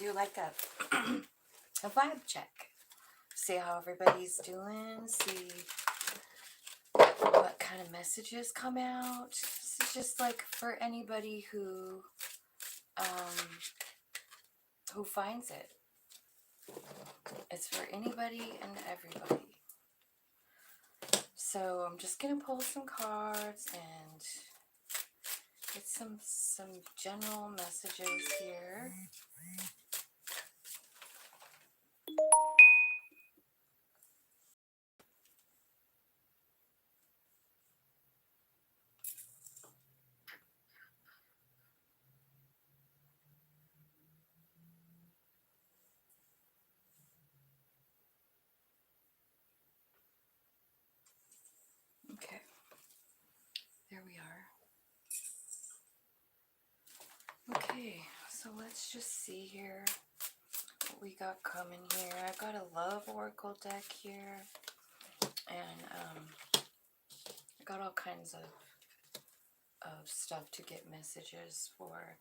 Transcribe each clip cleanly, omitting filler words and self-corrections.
do like a vibe check. See how everybody's doing. See what kind of messages come out. This is just like for anybody who finds it. It's for anybody and everybody. So I'm just gonna pull some cards and get some general messages here. Okay, there we are. Okay, so let's just see here what we got coming here. I've got a love oracle deck here, and I got all kinds of stuff to get messages for.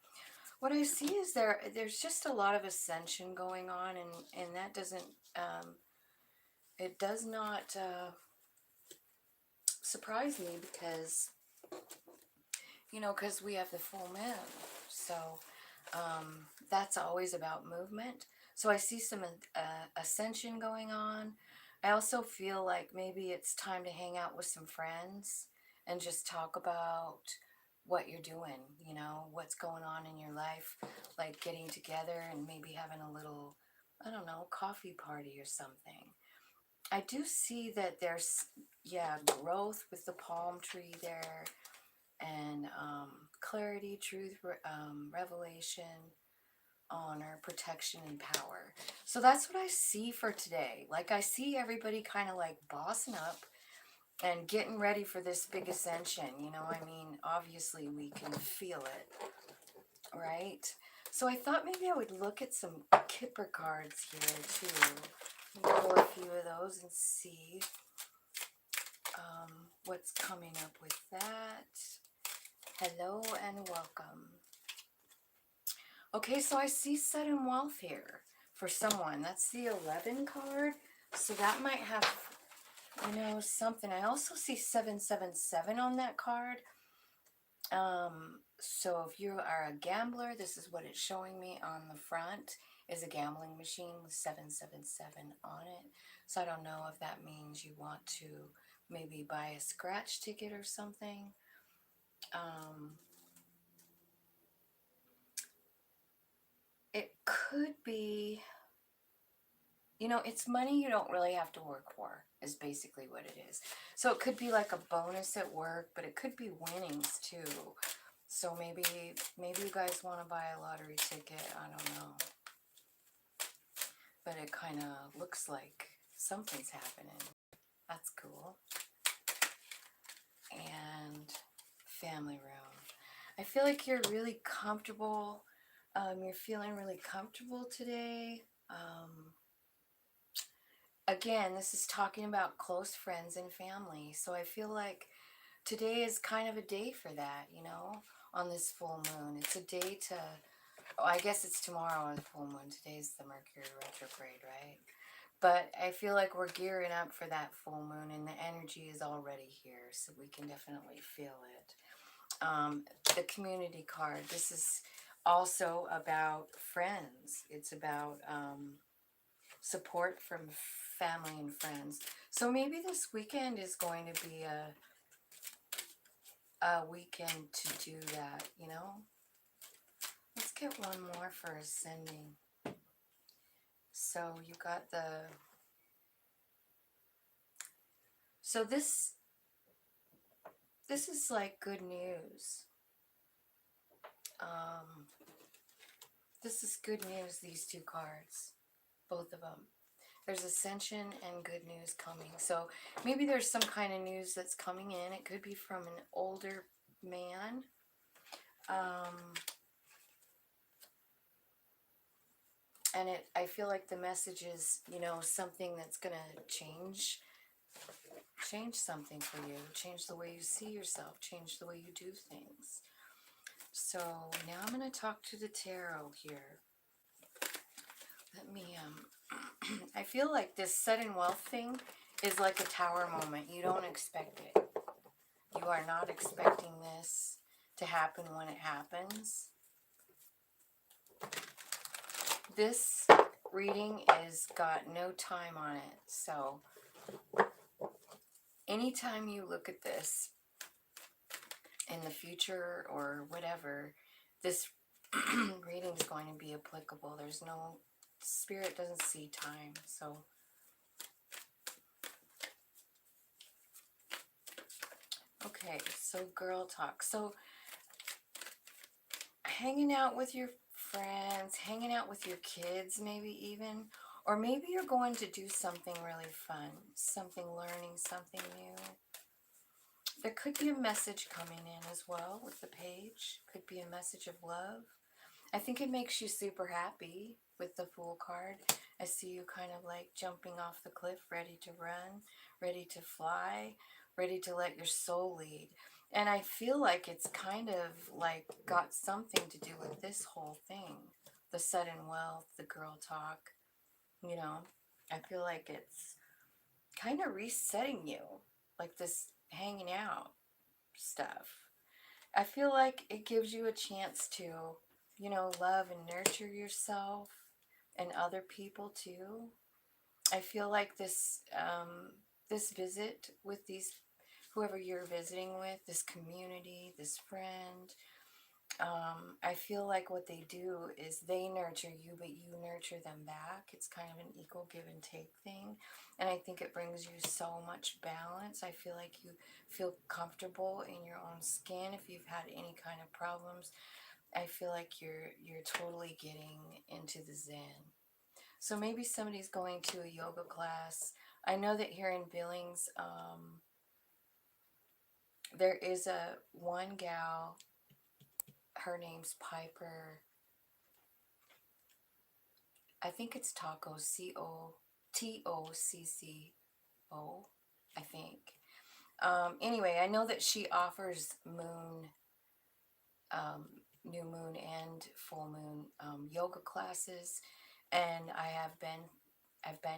What I see is there's just a lot of ascension going on, and that doesn't it does not surprise me because because we have the full moon, so that's always about movement. So I see some ascension going on. I also feel like maybe it's time to hang out with some friends and just talk about what you're doing, what's going on in your life, like getting together and maybe having a little, I don't know, coffee party or something. I do see that there's, yeah, growth with the palm tree there, and clarity, truth, revelation, honor, protection, and power. So that's what I see for today. Like, I see everybody kind of like bossing up and getting ready for this big ascension. I mean, obviously we can feel it, right? So I thought maybe I would look at some Kipper cards here too. Pull a few of those and see what's coming up with that. Hello and welcome. Okay, so I see sudden wealth here for someone. That's the 11 card. So that might have, something. I also see 777 on that card. So if you are a gambler, this is what it's showing me on the front, is a gambling machine with 777 on it. So I don't know if that means you want to maybe buy a scratch ticket or something. It could be, it's money you don't really have to work for, is basically what it is. So it could be like a bonus at work, but it could be winnings too. So maybe you guys want to buy a lottery ticket. I don't know. But it kind of looks like something's happening. That's cool. And family room. I feel like you're really comfortable. You're feeling really comfortable today. Again, this is talking about close friends and family. So I feel like today is kind of a day for that, on this full moon. It's a day to, I guess it's tomorrow on the full moon. Today's the Mercury retrograde, right? But I feel like we're gearing up for that full moon, and the energy is already here, so we can definitely feel it. The community card, this is also about friends. It's about support from family and friends. So maybe this weekend is going to be a weekend to do that, Let's get one more for ascending. So you got so this is like good news. This is good news, these two cards, both of them. There's ascension and good news coming. So maybe there's some kind of news that's coming in. It could be from an older man. And I feel like the message is, something that's going to change something for you. Change the way you see yourself. Change the way you do things. So now I'm going to talk to the tarot here. me, I feel like this sudden wealth thing is like a tower moment. You don't expect it. You are not expecting this to happen when it happens. This reading is got no time on it. So anytime you look at this in the future or whatever, this reading is going to be applicable. There's no, spirit doesn't see time. So okay, so girl talk. So hanging out with your friends, hanging out with your kids, maybe even, or maybe you're going to do something really fun, something learning, something new. There could be a message coming in as well with the page. Could be a message of love. I think it makes you super happy with the Fool card. I see you kind of like jumping off the cliff, ready to run, ready to fly, ready to let your soul lead. And I feel like it's kind of like got something to do with this whole thing. The sudden wealth, the girl talk, you know. I feel like it's kind of resetting you, like this hanging out stuff. I feel like it gives you a chance to, you know, love and nurture yourself and other people too. I feel like this visit with these, whoever you're visiting with, this community, this friend, I feel like what they do is they nurture you, but you nurture them back. It's kind of an equal give and take thing. And I think it brings you so much balance. I feel like you feel comfortable in your own skin. If you've had any kind of problems, I feel like you're totally getting into the zen. So maybe somebody's going to a yoga class. I know that here in Billings, there is a one gal, her name's Piper. I think it's Taco, Tocco, I think. Anyway, I know that she offers um, new moon and full moon yoga classes, and I've been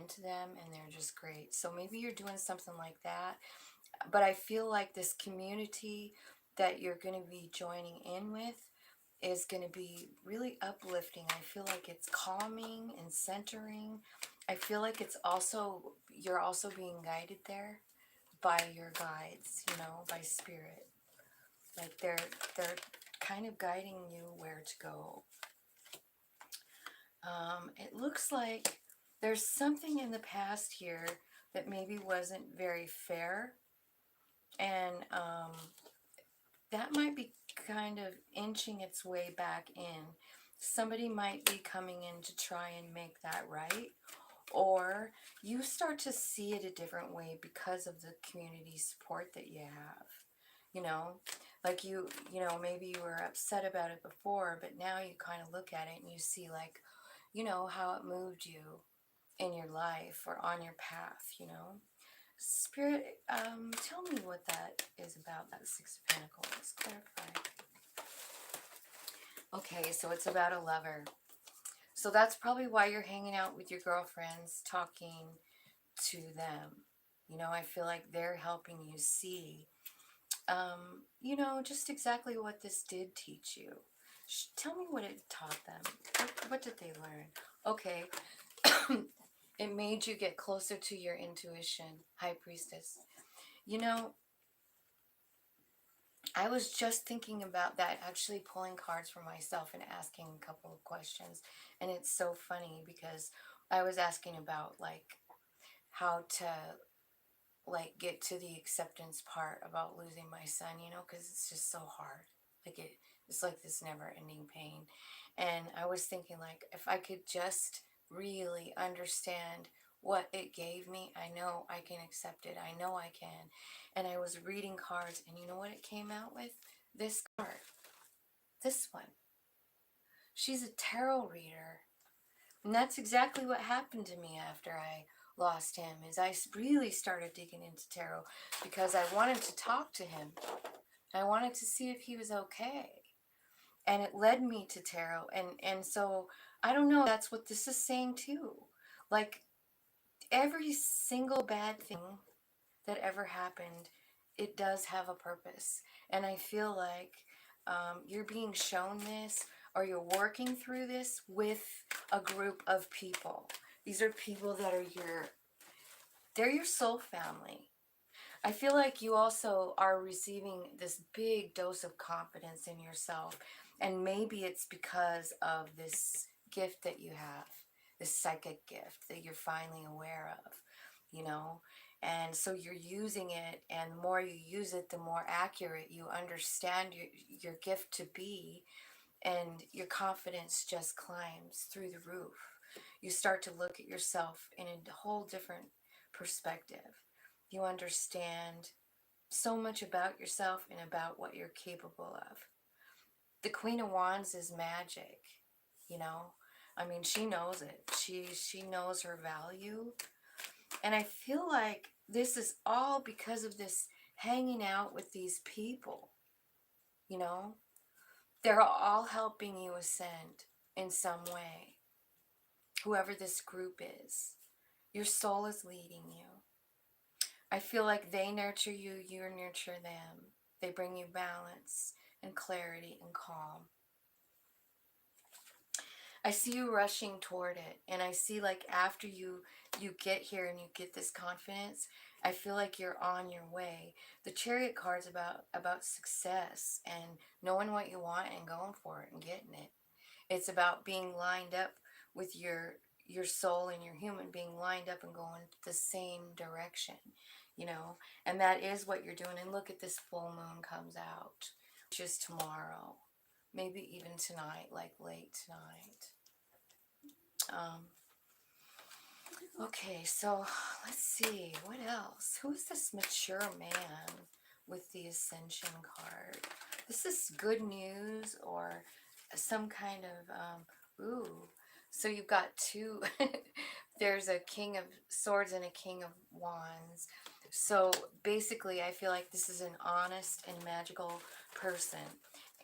to them, and they're just great. So maybe you're doing something like that, but I feel like this community that you're going to be joining in with is going to be really uplifting. I feel like it's calming and centering. I feel like it's also, you're also being guided there by your guides, you know, by spirit. Like they're kind of guiding you where to go. It looks like there's something in the past here that maybe wasn't very fair, and that might be kind of inching its way back in. Somebody might be coming in to try and make that right, or you start to see it a different way because of the community support that you have. You know, like you know, maybe you were upset about it before, but now you kind of look at it and you see, like, you know, how it moved you in your life or on your path, you know. Spirit, tell me what that is about, that Six of Pentacles. Clarify. Okay, so it's about a lover. So that's probably why you're hanging out with your girlfriends, talking to them. You know, I feel like they're helping you see, you know, just exactly what this did teach you. Tell me what it taught them. What did they learn? Okay, it made you get closer to your intuition, High Priestess. You know, I was just thinking about that, actually pulling cards for myself and asking a couple of questions. And it's so funny because I was asking about like how to like get to the acceptance part about losing my son, you know, because it's just so hard. Like it's like this never ending pain. And I was thinking, like, if I could just really understand what it gave me, I know I can accept it. I know I can. And I was reading cards, and you know what it came out with? This card. This one. She's a tarot reader. And that's exactly what happened to me after I lost him, is I really started digging into tarot because I wanted to talk to him. I wanted to see if he was okay. And it led me to tarot. And so I don't know, that's what this is saying too. Like, every single bad thing that ever happened, it does have a purpose. And I feel like you're being shown this, or you're working through this with a group of people. These are people that are they're your soul family. I feel like you also are receiving this big dose of confidence in yourself. And maybe it's because of this gift that you have, this psychic gift that you're finally aware of, you know? And so you're using it, and the more you use it, the more accurate you understand your gift to be, and your confidence just climbs through the roof. You start to look at yourself in a whole different perspective. You understand so much about yourself and about what you're capable of. The Queen of Wands is magic, you know? I mean, she knows it. She knows her value. And I feel like this is all because of this hanging out with these people, you know? They're all helping you ascend in some way. Whoever this group is, your soul is leading you. I feel like they nurture you, you nurture them. They bring you balance and clarity and calm. I see you rushing toward it, and I see, like, after you get here and you get this confidence, I feel like you're on your way. The Chariot card's about success and knowing what you want and going for it and getting it. It's about being lined up with your soul and your human being lined up and going the same direction, you know. And that is what you're doing. And look at this full moon comes out, which is tomorrow, maybe even tonight, like late tonight. Okay, so let's see, what else? Who is this mature man with the Ascension card? This is good news, or some kind of, ooh. So you've got two, there's a King of Swords and a King of Wands. So basically, I feel like this is an honest and magical person.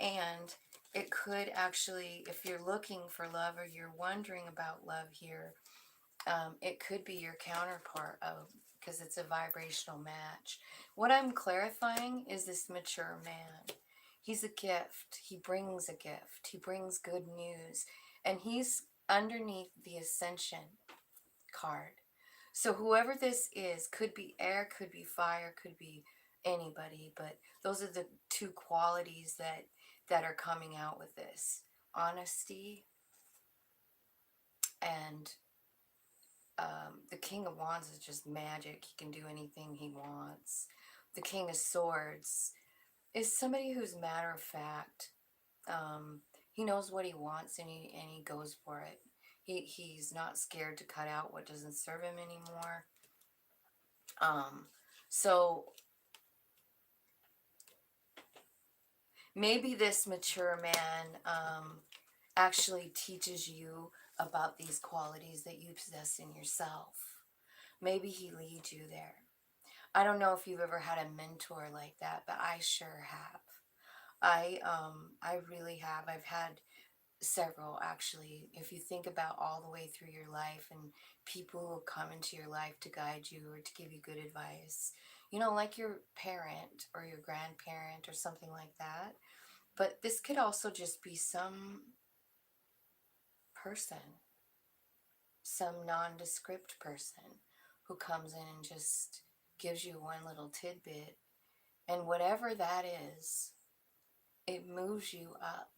And it could actually, if you're looking for love or you're wondering about love here, it could be your counterpart, because it's a vibrational match. What I'm clarifying is this mature man. He's a gift. He brings a gift. He brings good news. And he's underneath the Ascension card. So whoever this is, could be air, could be fire, could be anybody, but those are the two qualities that are coming out with this. Honesty and the King of Wands is just magic. He can do anything he wants. The King of Swords is somebody who's matter of fact. He knows what he wants, and he goes for it. He's not scared to cut out what doesn't serve him anymore. So maybe this mature man actually teaches you about these qualities that you possess in yourself. Maybe he leads you there. I don't know if you've ever had a mentor like that, but I sure have. I really have. I've had several, actually. If you think about all the way through your life, and people who come into your life to guide you or to give you good advice, you know, like your parent or your grandparent or something like that. But this could also just be some person, some nondescript person who comes in and just gives you one little tidbit. And whatever that is, it moves you up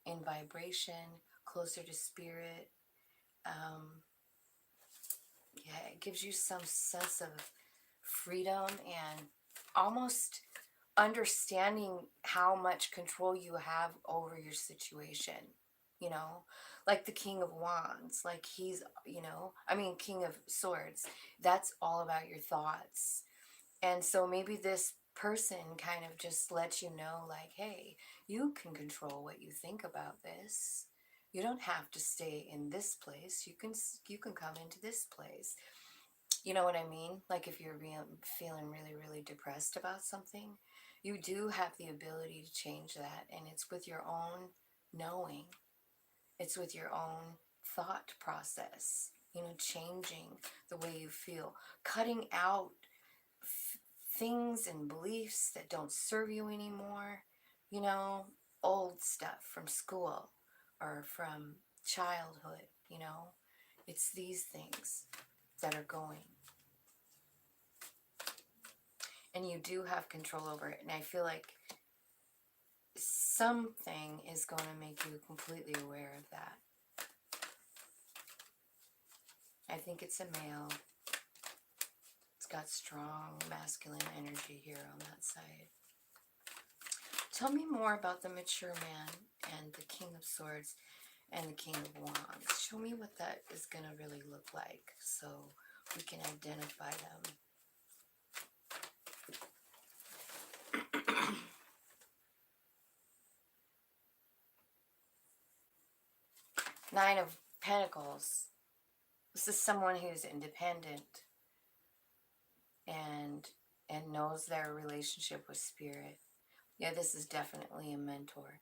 in vibration, closer to spirit. Yeah, it gives you some sense of freedom and almost understanding how much control you have over your situation. You know, like the King of Wands, like he's, I mean, King of Swords, that's all about your thoughts. And so maybe this person kind of just lets you know, like, hey, you can control what you think about this. You don't have to stay in this place. You can come into this place. You know what I mean? Like if you're feeling really, really depressed about something, you do have the ability to change that. And it's with your own knowing, it's with your own thought process, changing the way you feel, cutting out things and beliefs that don't serve you anymore, you know, old stuff from school or from childhood, it's these things that are going. And you do have control over it. And I feel like something is going to make you completely aware of that. I think it's a male. It's got strong masculine energy here on that side. Tell me more about the mature man and the King of Swords and the King of Wands. Show me what that is going to really look like so we can identify them. Nine of Pentacles. This is someone who's independent and knows their relationship with spirit. Yeah, this is definitely a mentor.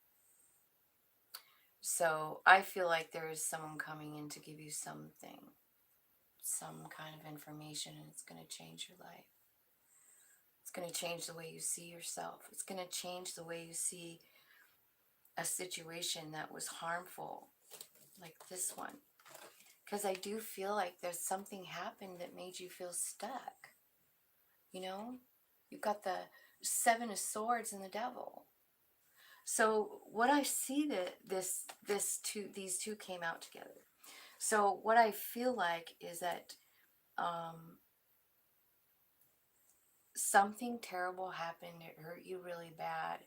So I feel like there is someone coming in to give you something, some kind of information, and it's going to change your life. It's going to change the way you see yourself. It's going to change the way you see a situation that was harmful, like this one. Because I do feel like there's something happened that made you feel stuck. You've got the Seven of Swords and the Devil. So what I see that these two came out together. So what I feel like is that something terrible happened. It hurt you really bad,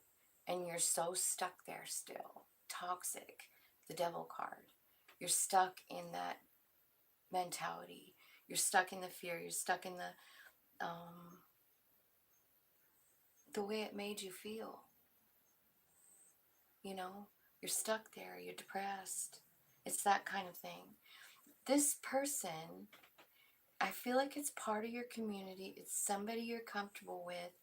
and you're so stuck there still. Toxic, the Devil card. You're stuck in that mentality. You're stuck in the fear. You're stuck in the way it made you feel. You're stuck there. You're depressed. It's that kind of thing. This person, I feel like it's part of your community. It's somebody you're comfortable with.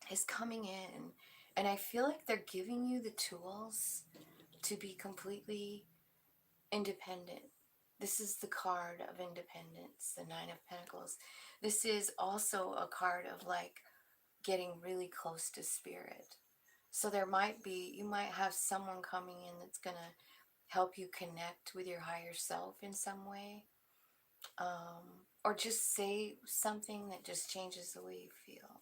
Is coming in, and I feel like they're giving you the tools to be completely independent. This is the card of independence, the Nine of Pentacles. This is also a card of like getting really close to spirit. So you might have someone coming in that's going to help you connect with your higher self in some way. Or just say something that just changes the way you feel.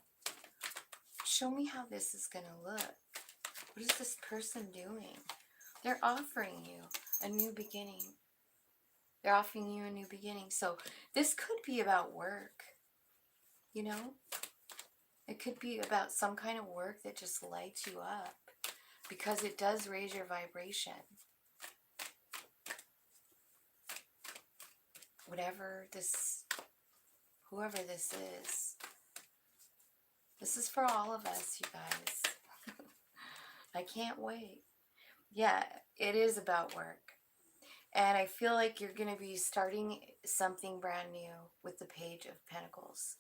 Show me how this is going to look. What is this person doing? They're offering you a new beginning. They're offering you a new beginning. So this could be about work. It could be about some kind of work that just lights you up, because it does raise your vibration. Whoever this is for all of us, you guys. I can't wait. Yeah, it is about work. And I feel like you're going to be starting something brand new with the Page of Pentacles.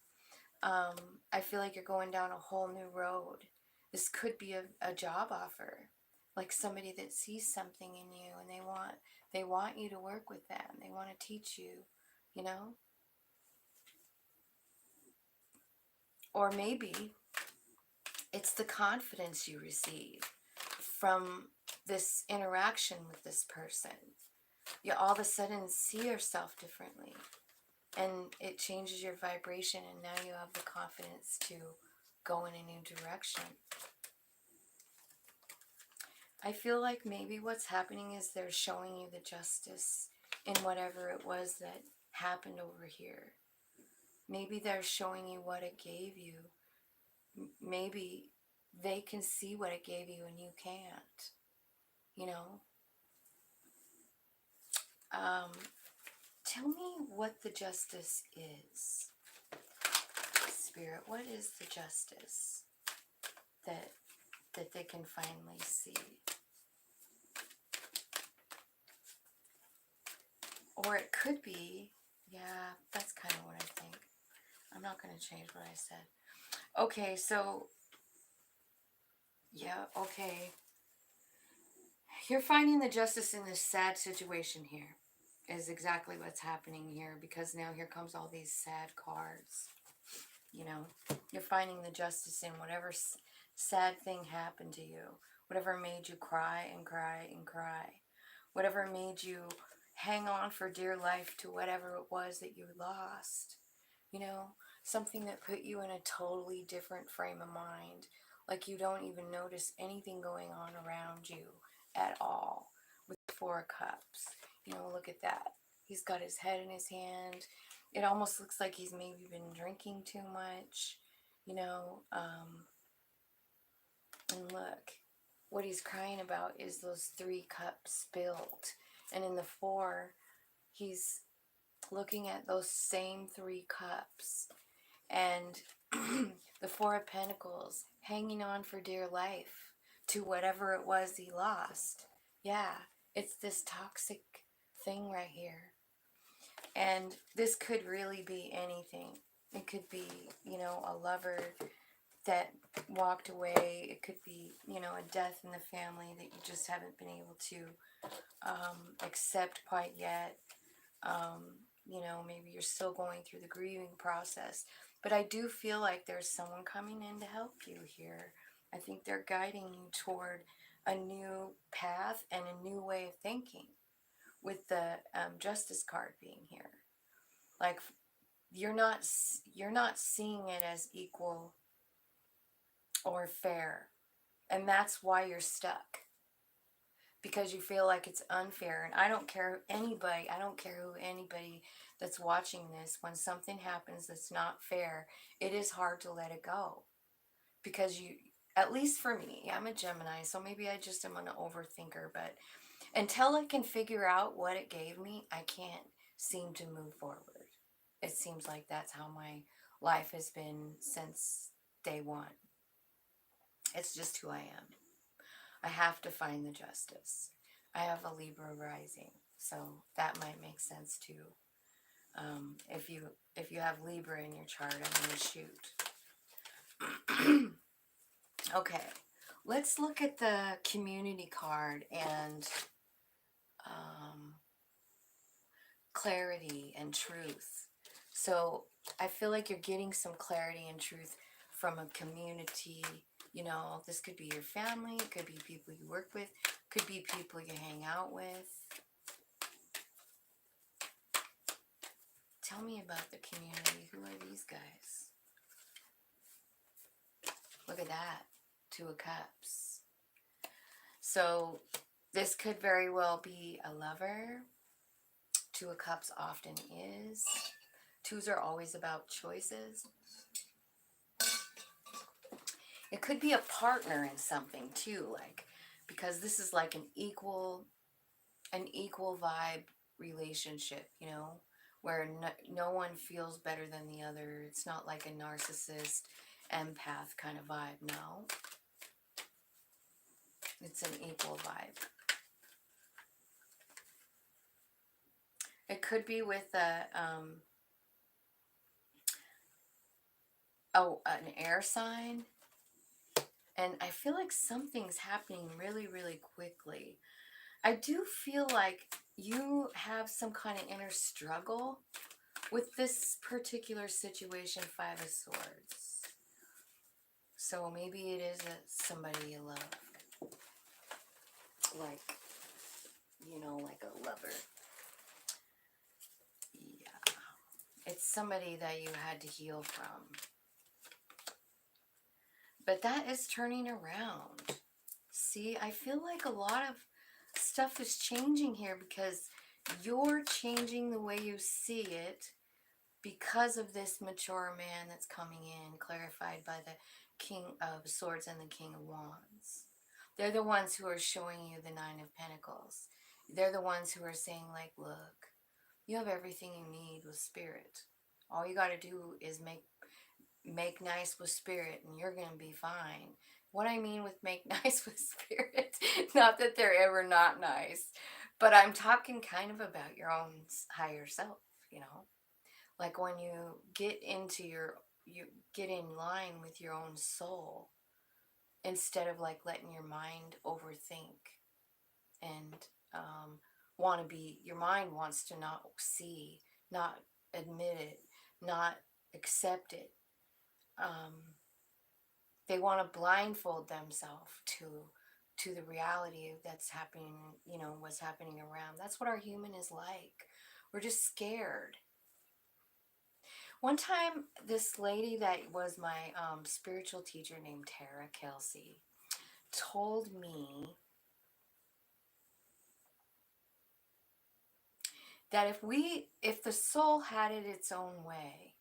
I feel like you're going down a whole new road. This could be a job offer. Like somebody that sees something in you and they want you to work with them. They want to teach you, Or maybe it's the confidence you receive from this interaction with this person. You all of a sudden see yourself differently, and it changes your vibration, and now you have the confidence to go in a new direction. I feel like maybe what's happening is they're showing you the justice in whatever it was that happened over here. Maybe they're showing you what it gave you. Maybe they can see what it gave you and you can't. Tell me what the justice is. Spirit, what is the justice that they can finally see? Or it could be, yeah, that's kind of what I think. I'm not going to change what I said. Okay, so, yeah, okay. You're finding the justice in this sad situation here, is exactly what's happening here, because now here comes all these sad cards. You know, you're finding the justice in whatever sad thing happened to you, whatever made you cry and cry and cry, whatever made you hang on for dear life to whatever it was that you lost. You know, something that put you in a totally different frame of mind, like you don't even notice anything going on around you at all. With 4 cups, you know, look at that. He's got his head in his hand. It almost looks like he's maybe been drinking too much, you know. And look, what he's crying about is those 3 cups spilled. And in the 4, he's looking at those same 3 cups. And the 4 of Pentacles hanging on for dear life to whatever it was he lost. Yeah, it's this toxic thing right here. And this could really be anything. It could be, you know, a lover that walked away. It could be, you know, a death in the family that you just haven't been able to accept quite yet. You know, maybe you're still going through the grieving process. But I do feel like there's someone coming in to help you here. I think they're guiding you toward a new path and a new way of thinking, with the Justice card being here. Like, you're not seeing it as equal or fair, and that's why you're stuck, because you feel like it's unfair. And I don't care who anybody that's watching this, when something happens that's not fair, it is hard to let it go, because you, at least for me, I'm a Gemini, so maybe I just am an overthinker, but until I can figure out what it gave me, I can't seem to move forward. It seems like that's how my life has been since day one. It's just who I am. I have to find the justice. I have a Libra rising, so that might make sense too. If you have Libra in your chart, I'm going to shoot. Okay, let's look at the community card and clarity and truth. So I feel like you're getting some clarity and truth from a community. You know, this could be your family, it could be people you work with, could be people you hang out with. Tell me about the community. Who are these guys? Look at that. 2 of Cups. So this could very well be a lover. 2 of Cups often is. 2s are always about choices. It could be a partner in something too, like, because this is like an equal vibe relationship, you know, where no one feels better than the other. It's not like a narcissist empath kind of vibe. No, it's an equal vibe. It could be with an air sign. And I feel like something's happening really, really quickly. I do feel like you have some kind of inner struggle with this particular situation, 5 of Swords. So maybe it is somebody you love. Like, you know, like a lover. Yeah. It's somebody that you had to heal from. But that is turning around. See, I feel like a lot of stuff is changing here, because you're changing the way you see it because of this mature man that's coming in, clarified by the King of Swords and the King of Wands. They're the ones who are showing you the 9 of Pentacles. They're the ones who are saying, like, look, you have everything you need with Spirit. All you got to do is make nice with Spirit, and you're going to be fine. What I mean with make nice with Spirit, not that they're ever not nice, but I'm talking kind of about your own higher self, you know? Like when you get into you get in line with your own soul, instead of like letting your mind overthink and want to be, your mind wants to not see, not admit it, not accept it. Um, they want to blindfold themselves to the reality that's happening, what's happening around. That's what our human is like. We're just scared. One time, this lady that was my spiritual teacher named Tara Kelsey told me that if the soul had it its own way,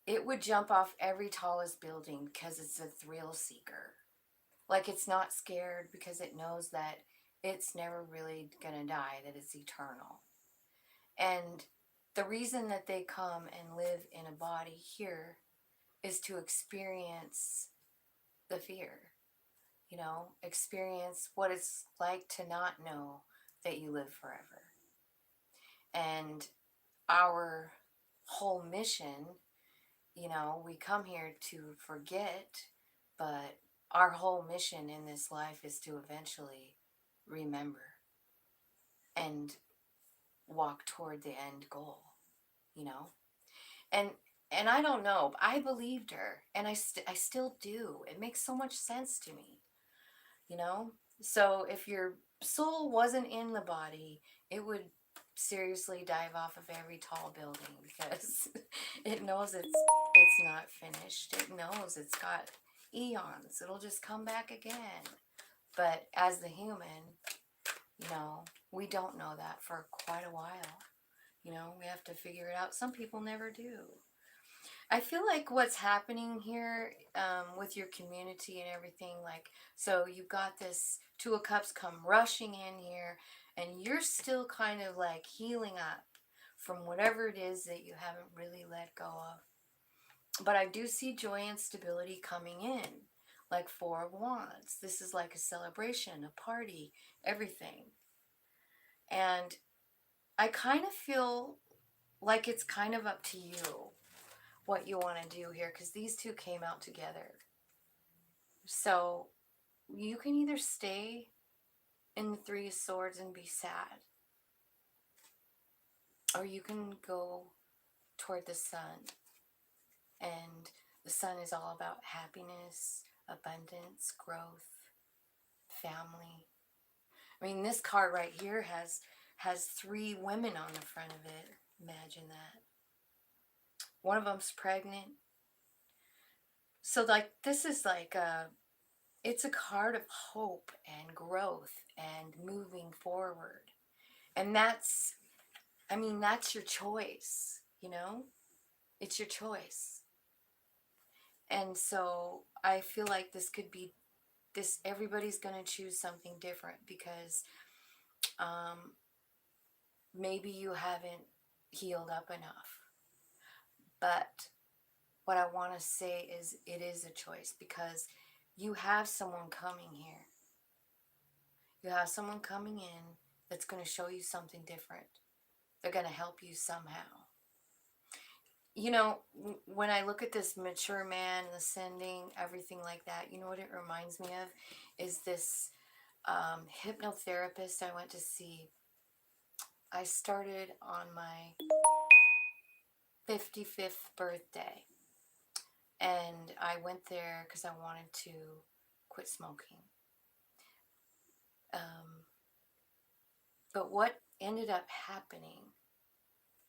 it would jump off every tallest building because it's a thrill seeker. Like, it's not scared because it knows that it's never really gonna die, that it's eternal. And the reason that they come and live in a body here is to experience the fear, experience what it's like to not know that you live forever. And our whole mission, we come here to forget, but our whole mission in this life is to eventually remember and walk toward the end goal, you know? And and I don't know, I believed her, and I still do. It makes so much sense to me, you know? So if your soul wasn't in the body, it would seriously dive off of every tall building because it knows it's not finished. It knows it's got eons. It'll just come back again. But as the human, we don't know that for quite a while. We have to figure it out. Some people never do. I feel like what's happening here with your community and everything, like, so you've got this Two of Cups come rushing in here, and you're still kind of like healing up from whatever it is that you haven't really let go of. But I do see joy and stability coming in, like Four of Wands. This is like a celebration, a party, everything. And I kind of feel like it's kind of up to you what you want to do here, because these two came out together. So you can either stay in the Three of Swords and be sad, or you can go toward the sun. And the sun is all about happiness, abundance, growth, family. I mean, this card right here has three women on the front of it. Imagine that. One of them's pregnant. So like, this is like it's a card of hope and growth and moving forward. And that's your choice, It's your choice. And so I feel like this could be this, everybody's going to choose something different because maybe you haven't healed up enough. But what I want to say is it is a choice, because you have someone coming here. You have someone coming in that's going to show you something different. They're going to help you somehow. When I look at this mature man, ascending, everything like that, you know what it reminds me of? Is this hypnotherapist I went to see. I started on my 55th birthday. And I went there because I wanted to quit smoking. But what ended up happening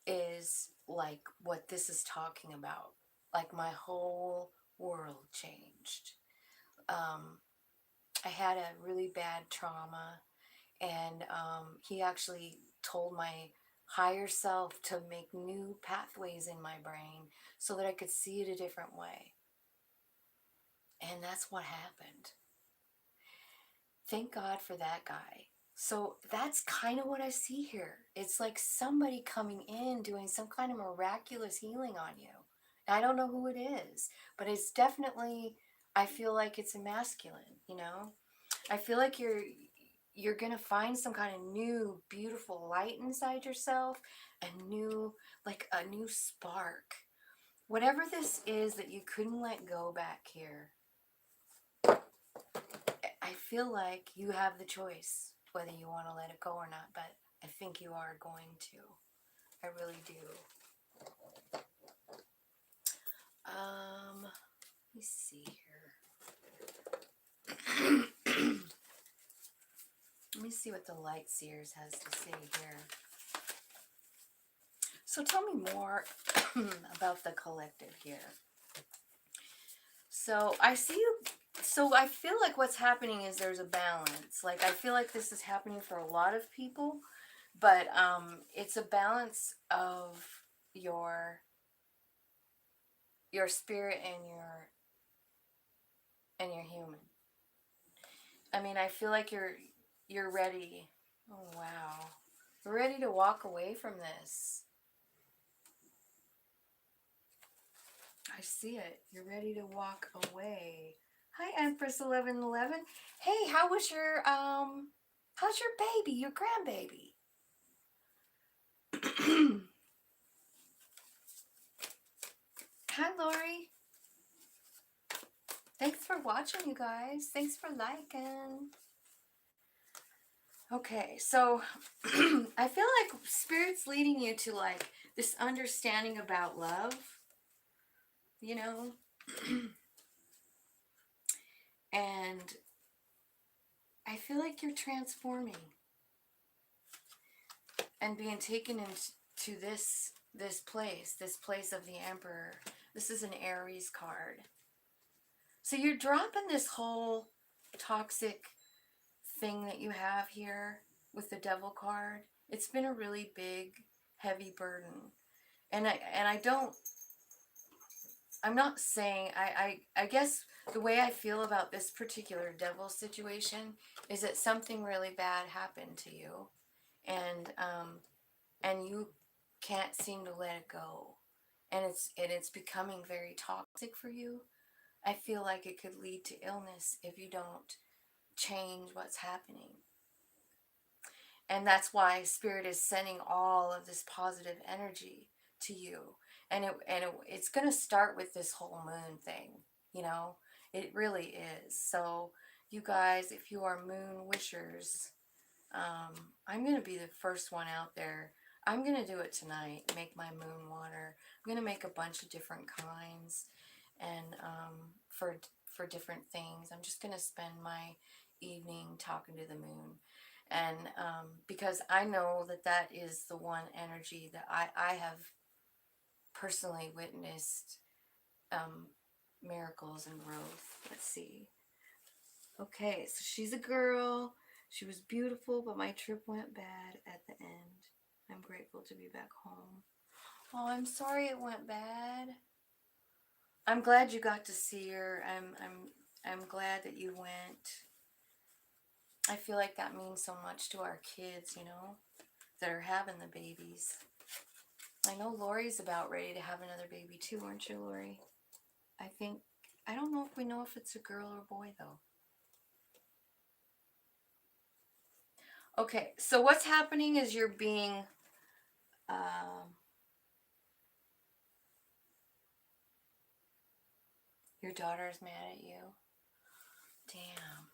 is like what this is talking about. Like, my whole world changed. I had a really bad trauma, and he actually told my higher self to make new pathways in my brain so that I could see it a different way. And that's what happened. Thank God for that guy. So that's kind of what I see here. It's like somebody coming in doing some kind of miraculous healing on you. I don't know who it is, but it's definitely, I feel like it's a masculine, I feel like you're going to find some kind of new beautiful light inside yourself, like a new spark. Whatever this is that you couldn't let go back here, I feel like you have the choice whether you want to let it go or not, but I think you are going to. I really do. Let me see here. Let me see what the Light Seers has to say here. So tell me more about the collective here. So I see you. So I feel like what's happening is there's a balance. Like I feel like this is happening for a lot of people, but it's a balance of your spirit and your human. I mean, I feel like you're ready. Oh wow, you're ready to walk away from this. I see it. You're ready to walk away. Hi, Empress 1111. Hey, how's your baby, your grandbaby? Hi, Lori. Thanks for watching, you guys. Thanks for liking. Okay, so I feel like Spirit's leading you to like this understanding about love, you know? And I feel like you're transforming and being taken into this place of the Emperor. This is an Aries card. So you're dropping this whole toxic thing that you have here with the Devil card. It's been a really big, heavy burden. And I'm not saying, I guess the way I feel about this particular Devil situation is that something really bad happened to you. And you can't seem to let it go. And it's becoming very toxic for you. I feel like it could lead to illness if you don't change what's happening. And that's why Spirit is sending all of this positive energy to you. And it's going to start with this whole moon thing, you know? It really is. So you guys, if you are moon wishers, I'm going to be the first one out there. I'm going to do it tonight, make my moon water. I'm going to make a bunch of different kinds and for different things. I'm just going to spend my evening talking to the moon. And because I know that is the one energy that I have personally witnessed miracles and growth. Let's see. Okay, so she's a girl. She was beautiful, but my trip went bad at the end. I'm grateful to be back home. Oh, I'm sorry it went bad. I'm glad you got to see her. I'm glad that you went. I feel like that means so much to our kids, you know, that are having the babies. I know Lori's about ready to have another baby too, aren't you, Lori? I don't know if we know if it's a girl or a boy though. Okay, so what's happening is you're being, your daughter's mad at you. Damn.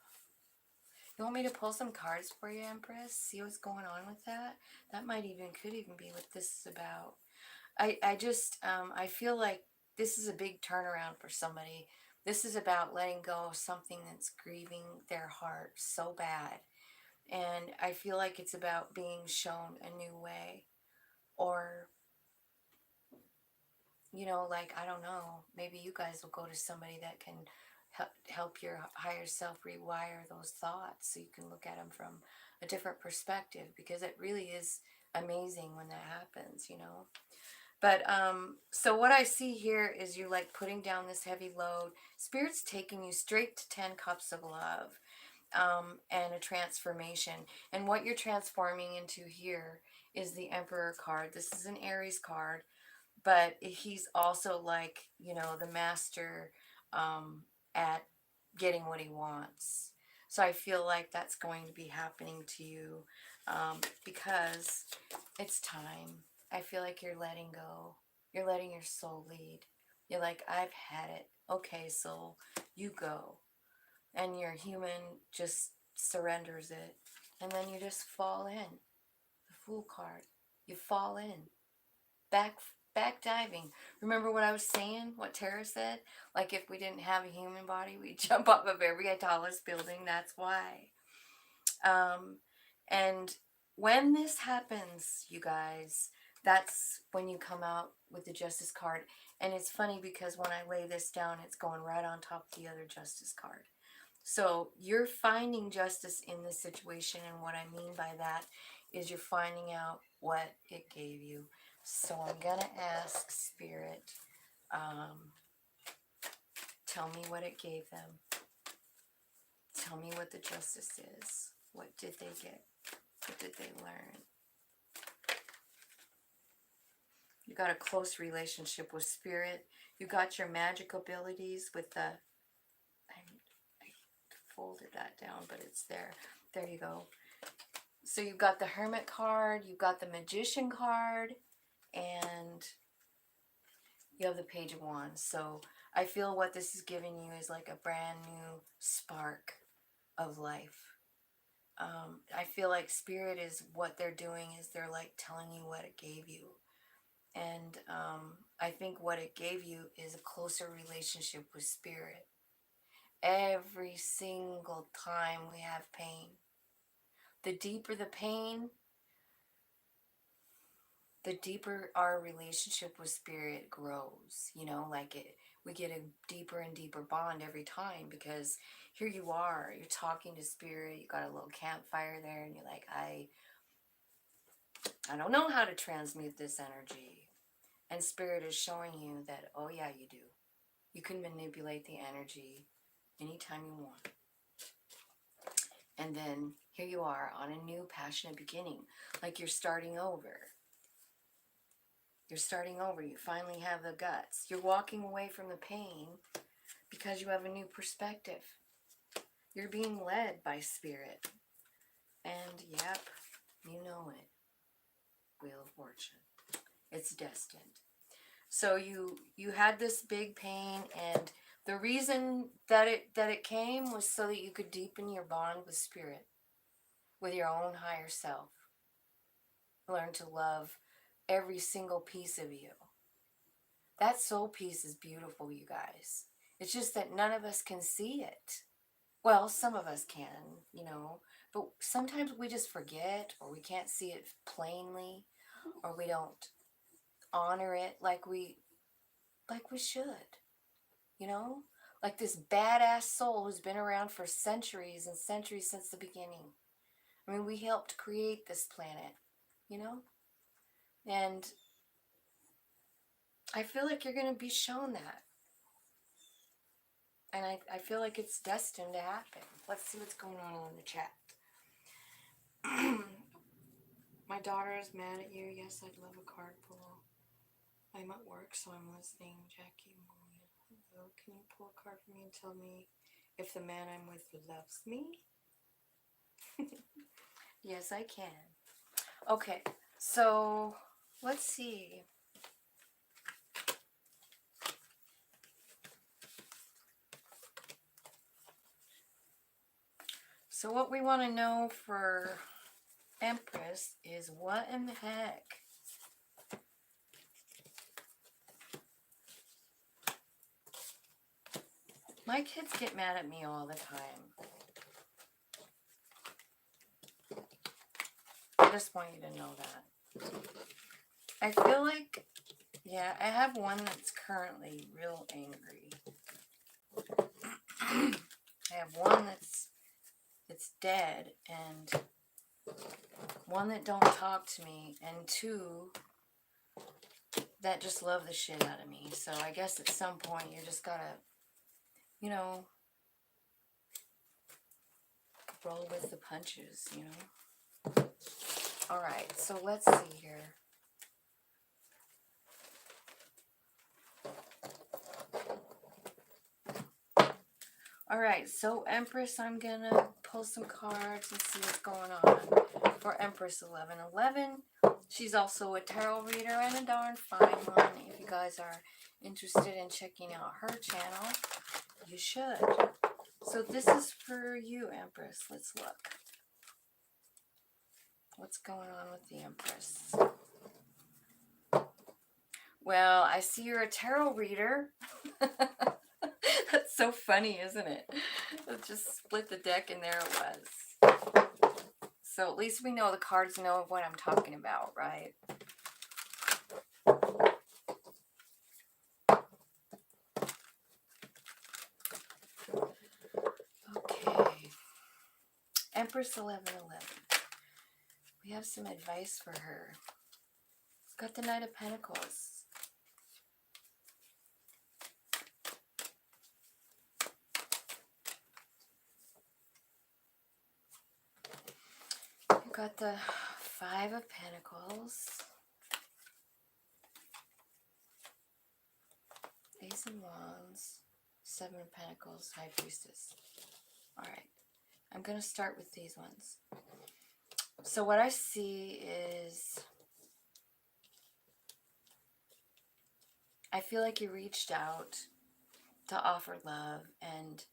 You want me to pull some cards for you, Empress? See what's going on with that? That could even be what this is about. I feel like this is a big turnaround for somebody. This is about letting go of something that's grieving their heart so bad. And I feel like it's about being shown a new way. Or, you know, like, I don't know, maybe you guys will go to somebody that can help your higher self rewire those thoughts so you can look at them from a different perspective, because it really is amazing when that happens, you know. But so what I see here is you like putting down this heavy load. Spirit's taking you straight to 10 cups of love, and a transformation. And what you're transforming into here is the Emperor card. This is an Aries card, but he's also like, you know, the master at getting what he wants. So I feel like that's going to be happening to you because it's time. I feel like you're letting go. You're letting your soul lead. You're like, I've had it. Okay, soul, you go. and your human just surrenders it, and then you just fall in. The Fool card, you fall in, back back diving. Remember what I was saying, what Tara said, like if we didn't have a human body, we'd jump off of every tallest building. That's why. And when this happens, you guys, that's when you come out with the Justice card. And it's funny because when I lay this down, it's going right on top of the other Justice card. So you're finding justice in this situation, and what I mean by that is you're finding out what it gave you. So I'm gonna ask Spirit, tell me what it gave them. Tell me what the justice is. What did they get? What did they learn? You got a close relationship with Spirit. You got your magic abilities with the, I folded that down, but it's there. There you go. So you've got the Hermit card, you've got the Magician card, and you have the Page of Wands. So I feel what this is giving you is like a brand new spark of life. I feel like Spirit is, what they're doing is they're like telling you what it gave you. And I think what it gave you is a closer relationship with Spirit. Every single time we have pain, the deeper the pain, the deeper our relationship with Spirit grows. You know, like we get a deeper and deeper bond every time, because here you are, you're talking to Spirit, you got a little campfire there, and you're like, I don't know how to transmute this energy. And Spirit is showing you that, oh yeah, you do. You can manipulate the energy anytime you want. And then here you are on a new passionate beginning, like you're starting over. You're starting over. You finally have the guts. You're walking away from the pain because you have a new perspective. You're being led by Spirit. And yep, you know it. Wheel of Fortune. It's destined. So you had this big pain, and the reason that it came was so that you could deepen your bond with Spirit, with your own higher self. Learn to love every single piece of you. That soul piece is beautiful, you guys. It's just that none of us can see it. Well, some of us can, you know, but sometimes we just forget, or we can't see it plainly, or we don't honor it like we should, you know? Like this badass soul who's been around for centuries and centuries, since the beginning. I mean, we helped create this planet, you know? And I feel like you're going to be shown that. And I feel like it's destined to happen. Let's see what's going on in the chat. My daughter is mad at you. Yes, I'd love a card pull. I'm at work, so I'm listening. Jackie Moon. Hello, can you pull a card for me and tell me if the man I'm with loves me? Yes, I can. Okay, so let's see. So what we want to know for Empress is, what in the heck? My kids get mad at me all the time. I just want you to know that. I feel like, yeah, I have one that's currently real angry. I have one that's dead, and one that don't talk to me, and two that just love the shit out of me. So I guess at some point you just gotta, you know, roll with the punches, you know. Alright, so let's see here. Alright, so Empress, I'm gonna pull some cards and see what's going on for Empress 1111. She's also a tarot reader, and a darn fine one. If you guys are interested in checking out her channel, you should. So this is for you, Empress. Let's look. What's going on with the Empress? Well, I see you're a tarot reader. That's so funny, isn't it? Let's just split the deck and there it was. So at least we know the cards know what I'm talking about, right? Okay. Empress 1111. We have some advice for her. Got the Knight of Pentacles. You got the Five of Pentacles. Ace of Wands. Seven of Pentacles. High Priestess. Alright. I'm going to start with these ones. So what I see is, I feel like you reached out to offer love and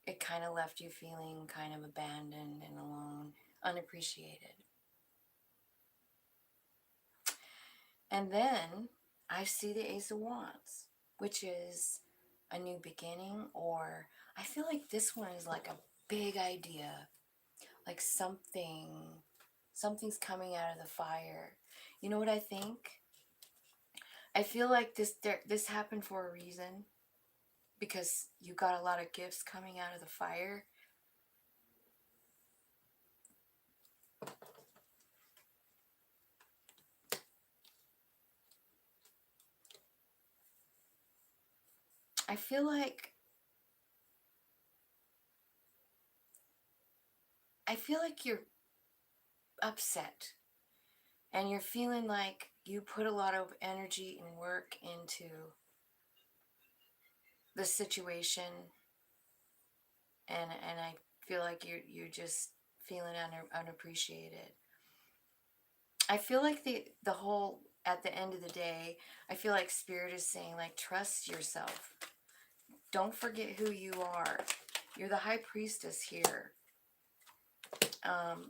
it kind of left you feeling kind of abandoned and alone, unappreciated. And then I see the Ace of Wands, which is a new beginning, or I feel like this one is like a big idea, like something's coming out of the fire. You know what I think? I feel like this happened for a reason, because you got a lot of gifts coming out of the fire. I feel like you're upset and you're feeling like you put a lot of energy and work into the situation, and I feel like you're just feeling unappreciated. I feel like the whole, at the end of the day, I feel like Spirit is saying, like, trust yourself. Don't forget who you are. You're the High Priestess here.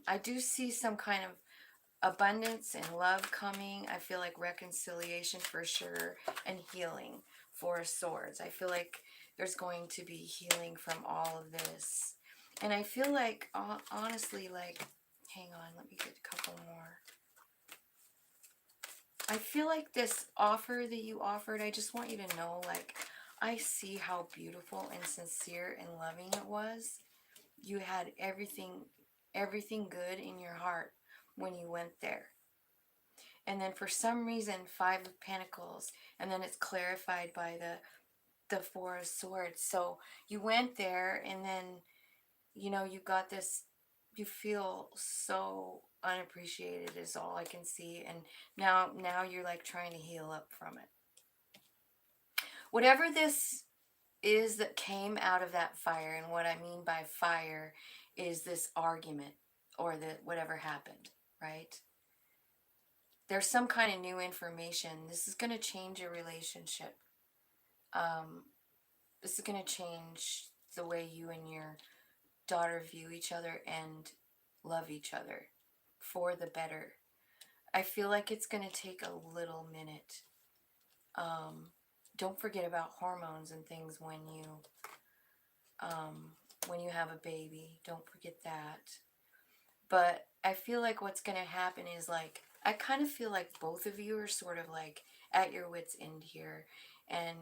I do see some kind of abundance and love coming. I feel like reconciliation for sure, and healing, Four of Swords. I feel like there's going to be healing from all of this. And I feel like, honestly, like, hang on, let me get a couple more. I feel like this offer that you offered, I just want you to know, like, I see how beautiful and sincere and loving it was. You had everything good in your heart when you went there. And then for some reason, Five of Pentacles, and then it's clarified by the Four of Swords. So you went there, and then, you know, you got this, you feel so unappreciated is all I can see. And now you're like trying to heal up from it. Whatever this is that came out of that fire, and what I mean by fire is this argument or the whatever happened, right? There's some kind of new information. This is going to change your relationship. This is going to change the way you and your daughter view each other and love each other for the better. I feel like it's going to take a little minute. Don't forget about hormones and things when you have a baby. Don't forget that. But I feel like what's going to happen is, like, I kind of feel like both of you are sort of like at your wits' end here, and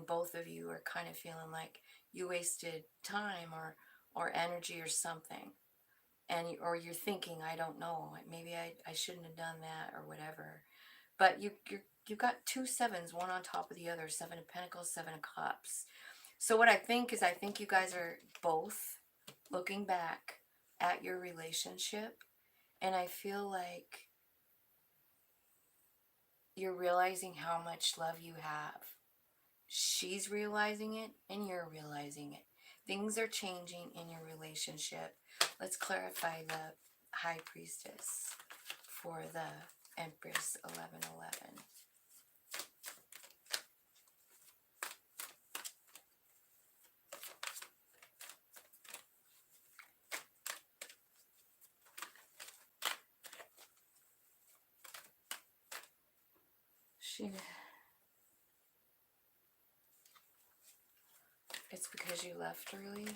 both of you are kind of feeling like you wasted time or energy or something, and or you're thinking, I don't know, maybe I shouldn't have done that or whatever. But you got two sevens, one on top of the other, Seven of Pentacles, Seven of Cups. So what I think is, I think you guys are both looking back at your relationship, and I feel like you're realizing how much love you have. She's realizing it, and you're realizing it. Things are changing in your relationship. Let's clarify the High Priestess for the Empress 1111. It's because you left early.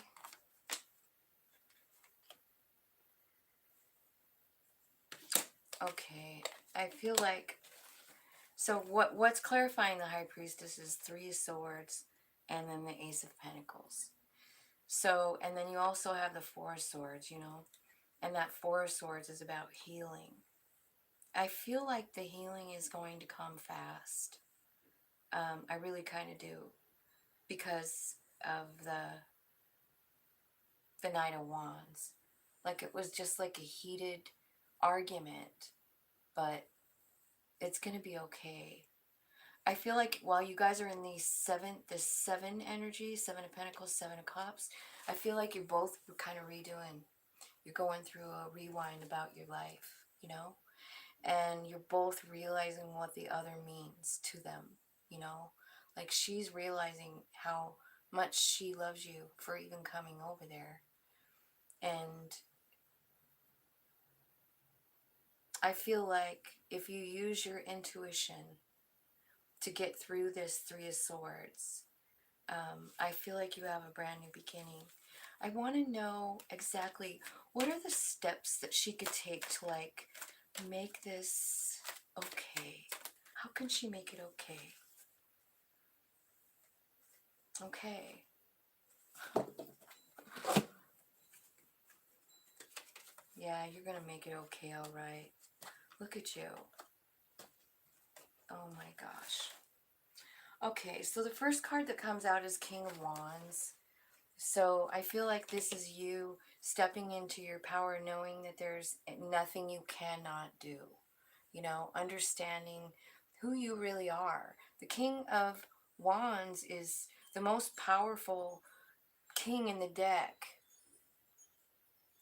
Okay, I feel like, so what's clarifying the High Priestess is 3 of Swords and then the Ace of Pentacles. So, and then you also have the 4 of Swords, you know, and that 4 of Swords is about healing. I feel like the healing is going to come fast. I really kind of do, because of the Knight of Wands. Like, it was just like a heated argument, but it's gonna be okay. I feel like while you guys are in the 7 energy, 7 of Pentacles, 7 of Cups, I feel like you're both kind of redoing. You're going through a rewind about your life, you know? And you're both realizing what the other means to them, you know? Like, she's realizing how much she loves you for even coming over there. And I feel like if you use your intuition to get through this 3 of Swords, I feel like you have a brand new beginning. I want to know exactly what are the steps that she could take to, like, make this okay. How can she make it okay? Okay. Yeah, you're gonna make it okay, all right. Look at you. Oh my gosh. Okay, so the first card that comes out is King of Wands. So I feel like this is you stepping into your power, knowing that there's nothing you cannot do. You know, understanding who you really are. The King of Wands is the most powerful king in the deck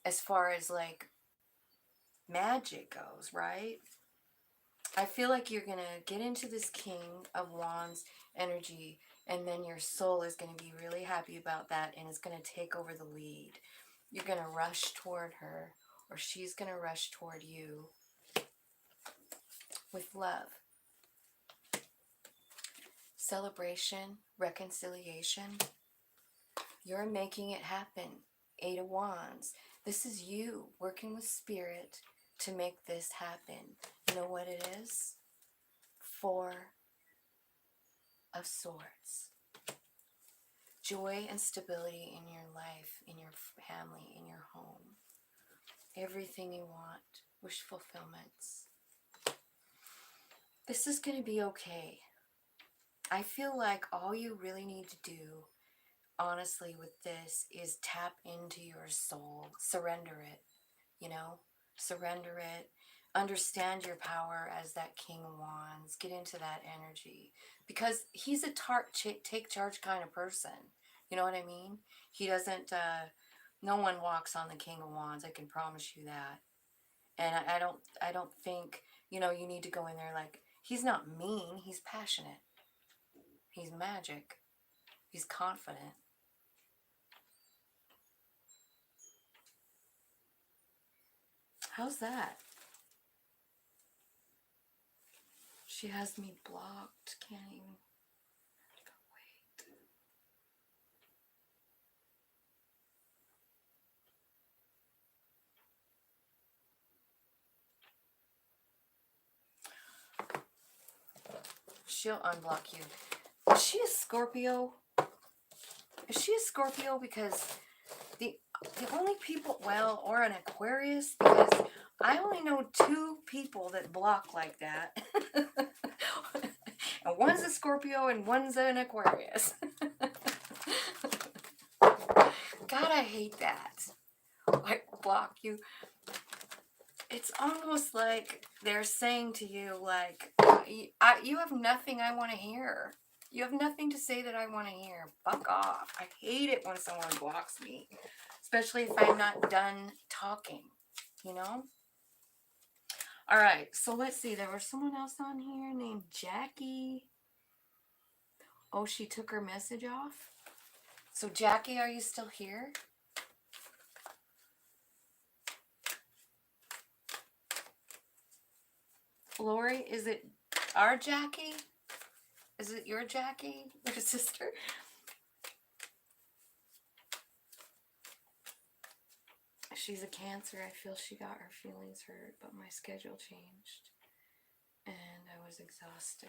as far as, like, magic goes, right? I feel like you're going to get into this King of Wands energy, and then your soul is going to be really happy about that, and it's going to take over the lead. You're going to rush toward her, or she's going to rush toward you with love. Celebration, reconciliation. You're making it happen. 8 of Wands. This is you working with Spirit to make this happen. You know what it is? 4 of Swords. Joy and stability in your life, in your family, in your home. Everything you want. Wish fulfillments. This is going to be okay. I feel like all you really need to do, honestly, with this is tap into your soul. Surrender it, you know? Surrender it. Understand your power as that King of Wands. Get into that energy. Because he's a take charge kind of person. You know what I mean? He doesn't, no one walks on the King of Wands. I can promise you that. And I don't think, you know, you need to go in there like, he's not mean. He's passionate. He's magic. He's confident. How's that? She has me blocked. Can't even. Wait. She'll unblock you. Is she a Scorpio? Is she a Scorpio? Because the only people, well, or an Aquarius, because I only know 2 people that block like that. And one's a Scorpio and one's an Aquarius. God, I hate that. Like, block you. It's almost like they're saying to you, like, you have nothing I want to hear. You have nothing to say that I want to hear. Fuck off. I hate it when someone blocks me. Especially if I'm not done talking, you know? All right, so let's see. There was someone else on here named Jackie. Oh, she took her message off? So, Jackie, are you still here? Lori, is it Our Jackie? Is it your Jackie? Your sister? She's a Cancer. I feel she got her feelings hurt, but my schedule changed. And I was exhausted.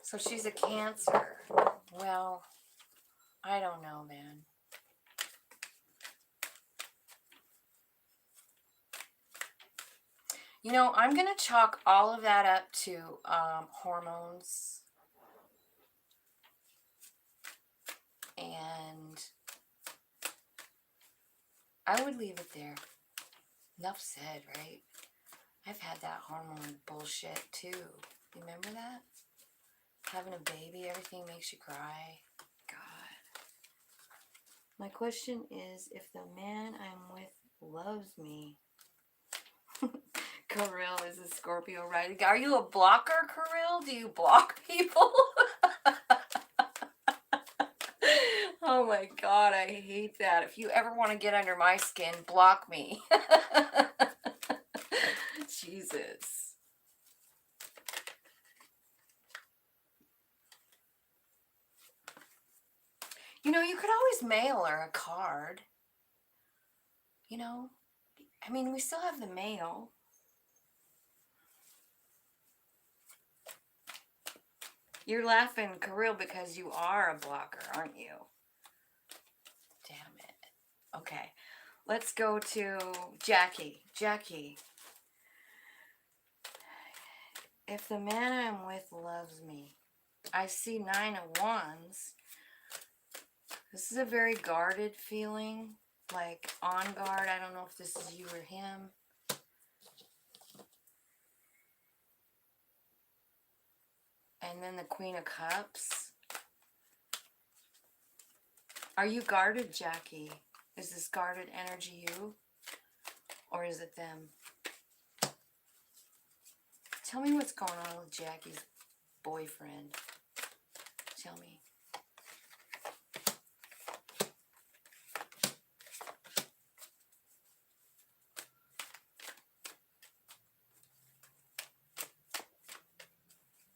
So she's a Cancer. Well, I don't know, man. You know, I'm going to chalk all of that up to hormones. And I would leave it there. Enough said, right? I've had that hormone bullshit too. Remember that? Having a baby, everything makes you cry. God. My question is, if the man I'm with loves me. Kirill is a Scorpio, right? Are you a blocker, Kirill? Do you block people? Oh my God, I hate that. If you ever want to get under my skin, block me. Jesus. You know, you could always mail her a card. You know? I mean, we still have the mail. You're laughing, Kirill, because you are a blocker, aren't you? Damn it. Okay. Let's go to Jackie. Jackie. If the man I'm with loves me, I see 9 of Wands. This is a very guarded feeling, like on guard. I don't know if this is you or him. And then the Queen of Cups. Are you guarded, Jackie? Is this guarded energy you? Or is it them? Tell me what's going on with Jackie's boyfriend. Tell me.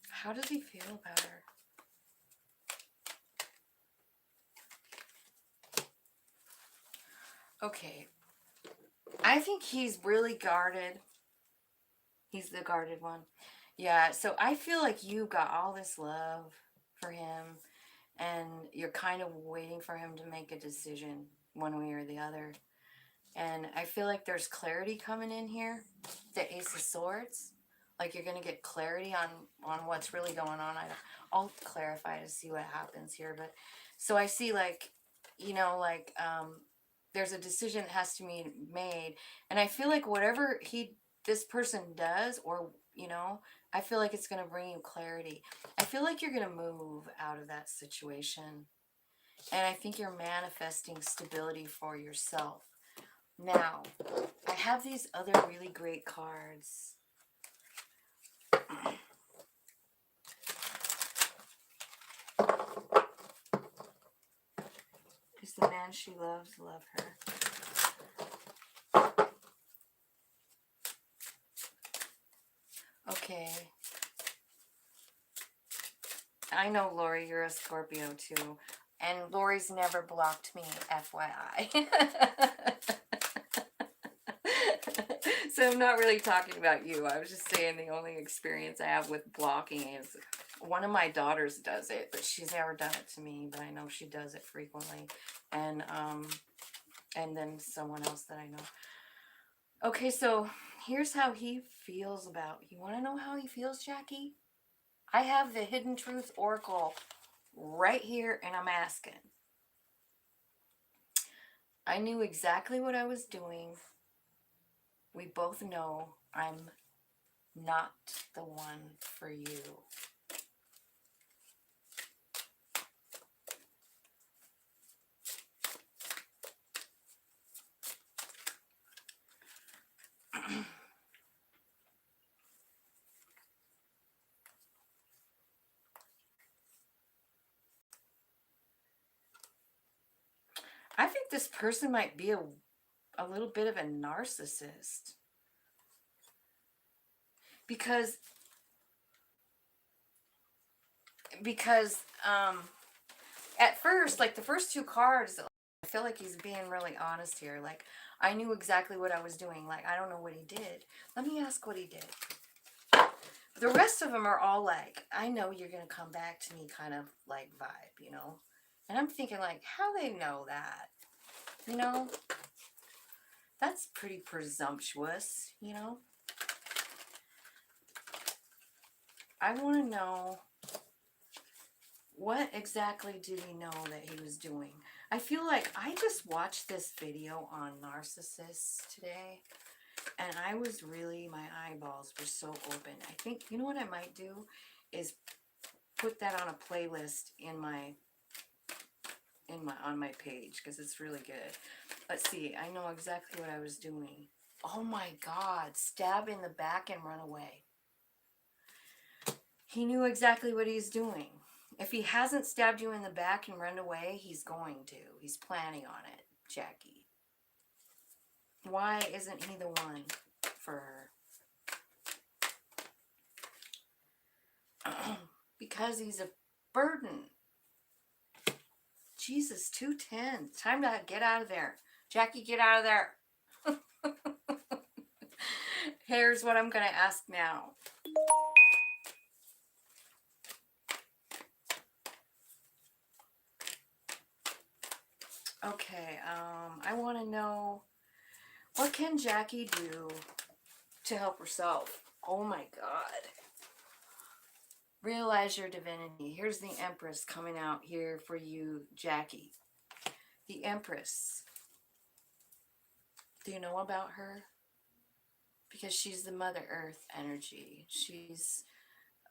How does he feel about her? Okay. I think he's really guarded. He's the guarded one. Yeah, so I feel like you got all this love for him, and you're kind of waiting for him to make a decision one way or the other. And I feel like there's clarity coming in here. The Ace of Swords. Like you're going to get clarity on what's really going on. I'll clarify to see what happens here. But so I see like, you know, like there's a decision that has to be made. And I feel like whatever this person does, or, you know, I feel like it's going to bring you clarity. I feel like you're going to move out of that situation. And I think you're manifesting stability for yourself. Now, I have these other really great cards. Is the man she loves love her? Okay. I know, Lori, you're a Scorpio too. And Lori's never blocked me, FYI. So I'm not really talking about you. I was just saying the only experience I have with blocking is one of my daughters does it, but she's never done it to me, but I know she does it frequently. And then someone else that I know. Okay, so here's how he feels about. You want to know how he feels, Jackie? I have the Hidden Truth Oracle right here, and I'm asking. I knew exactly what I was doing. We both know I'm not the one for you. I think this person might be a little bit of a narcissist because because at first, like the first two cards, I feel like he's being really honest here. Like, I knew exactly what I was doing. Like, I don't know what he did. Let me ask what he did. The rest of them are all like, I know you're going to come back to me kind of like vibe, you know? And I'm thinking, like, how they know that? You know? That's pretty presumptuous, you know? I want to know, what exactly did he know that he was doing? I feel like I just watched this video on narcissists today, and I was really, my eyeballs were so open. I think, you know what I might do is put that on a playlist in my on my page, because it's really good. Let's see, I know exactly what I was doing. Oh my God, stab in the back and run away. He knew exactly what he's doing. If he hasn't stabbed you in the back and run away, he's going to. He's planning on it, Jackie. Why isn't he the one for her? Because he's a burden. Jesus, 210. Time to get out of there. Jackie, get out of there. Here's what I'm going to ask now. Okay, I want to know, what can Jackie do to help herself? Oh my God. Realize your divinity. Here's the Empress coming out here for you, Jackie. The Empress. Do you know about her? Because she's the Mother Earth energy. She's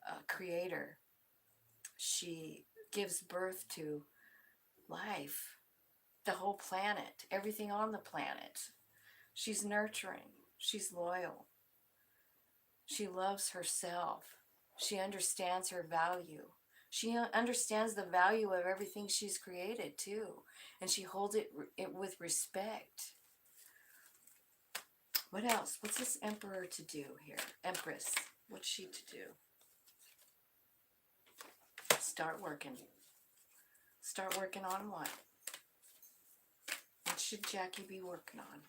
a creator. She gives birth to life, the whole planet, everything on the planet. She's nurturing. She's loyal. She loves herself. She understands her value. She understands the value of everything she's created too. And she holds it with respect. What else? What's this Emperor to do here? Empress. What's she to do? Start working. Start working on what? What should Jackie be working on?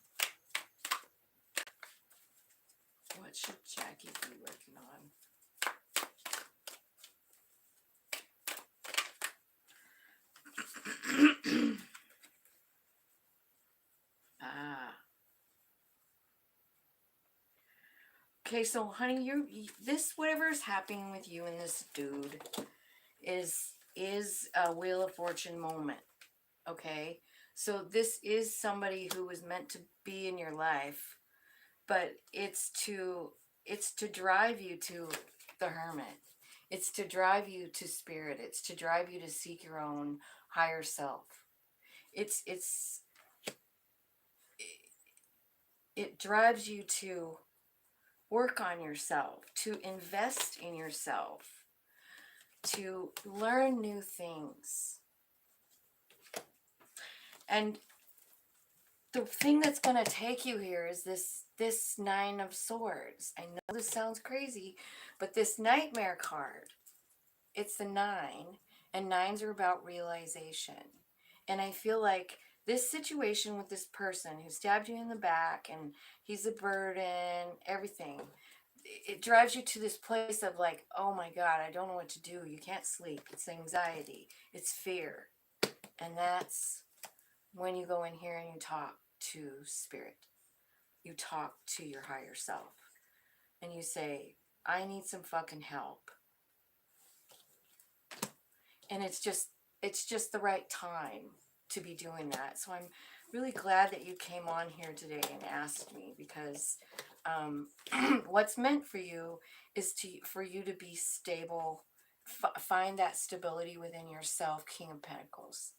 What should Jackie be working on? Ah. Okay, so honey, this, whatever is happening with you and this dude is a Wheel of Fortune moment. Okay? So this is somebody who was meant to be in your life, but it's to drive you to the Hermit. It's to drive you to spirit. It's to drive you to seek your own higher self. It drives you to work on yourself, to invest in yourself, to learn new things. And the thing that's going to take you here is this Nine of Swords. I know this sounds crazy, but this Nightmare card, it's the 9, and 9s are about realization. And I feel like this situation with this person who stabbed you in the back, and he's a burden, everything, it drives you to this place of like, oh my God, I don't know what to do. You can't sleep. It's anxiety. It's fear. And that's when you go in here and you talk to spirit. You talk to your higher self. And you say, I need some fucking help. And it's just the right time to be doing that. So I'm really glad that you came on here today and asked me, because what's meant for you is for you to be stable, find that stability within yourself, King of Pentacles.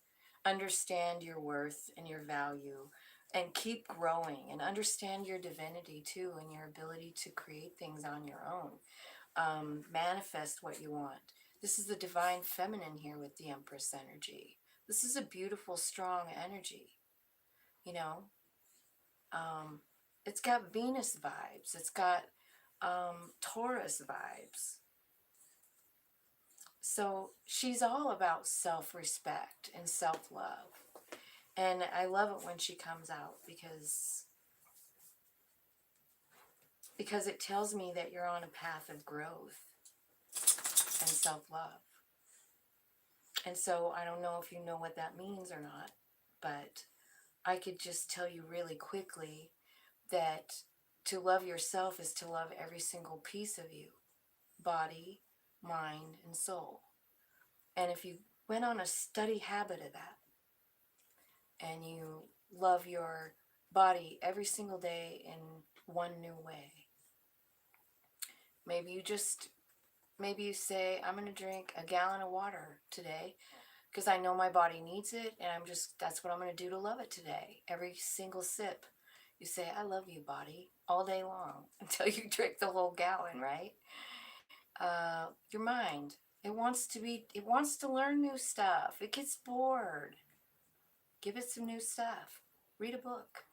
Understand your worth and your value, and keep growing, and understand your divinity too, and your ability to create things on your own. Manifest what you want. This is the divine feminine here with the Empress energy. This is a beautiful, strong energy. you know. Um, it's got Venus vibes. It's got Taurus vibes. So she's all about self-respect and self-love. And I love it when she comes out because it tells me that you're on a path of growth and self-love. And so I don't know if you know what that means or not, but I could just tell you really quickly that to love yourself is to love every single piece of you, body, mind, and soul. And if you went on a study habit of that and you love your body every single day in one new way, maybe you say, I'm going to drink a gallon of water today because I know my body needs it, and that's what I'm going to do to love it today. Every single sip, you say, I love you, body, all day long until you drink the whole gallon, right? Your mind, it wants to learn new stuff. It gets bored. Give it some new stuff. Read a book.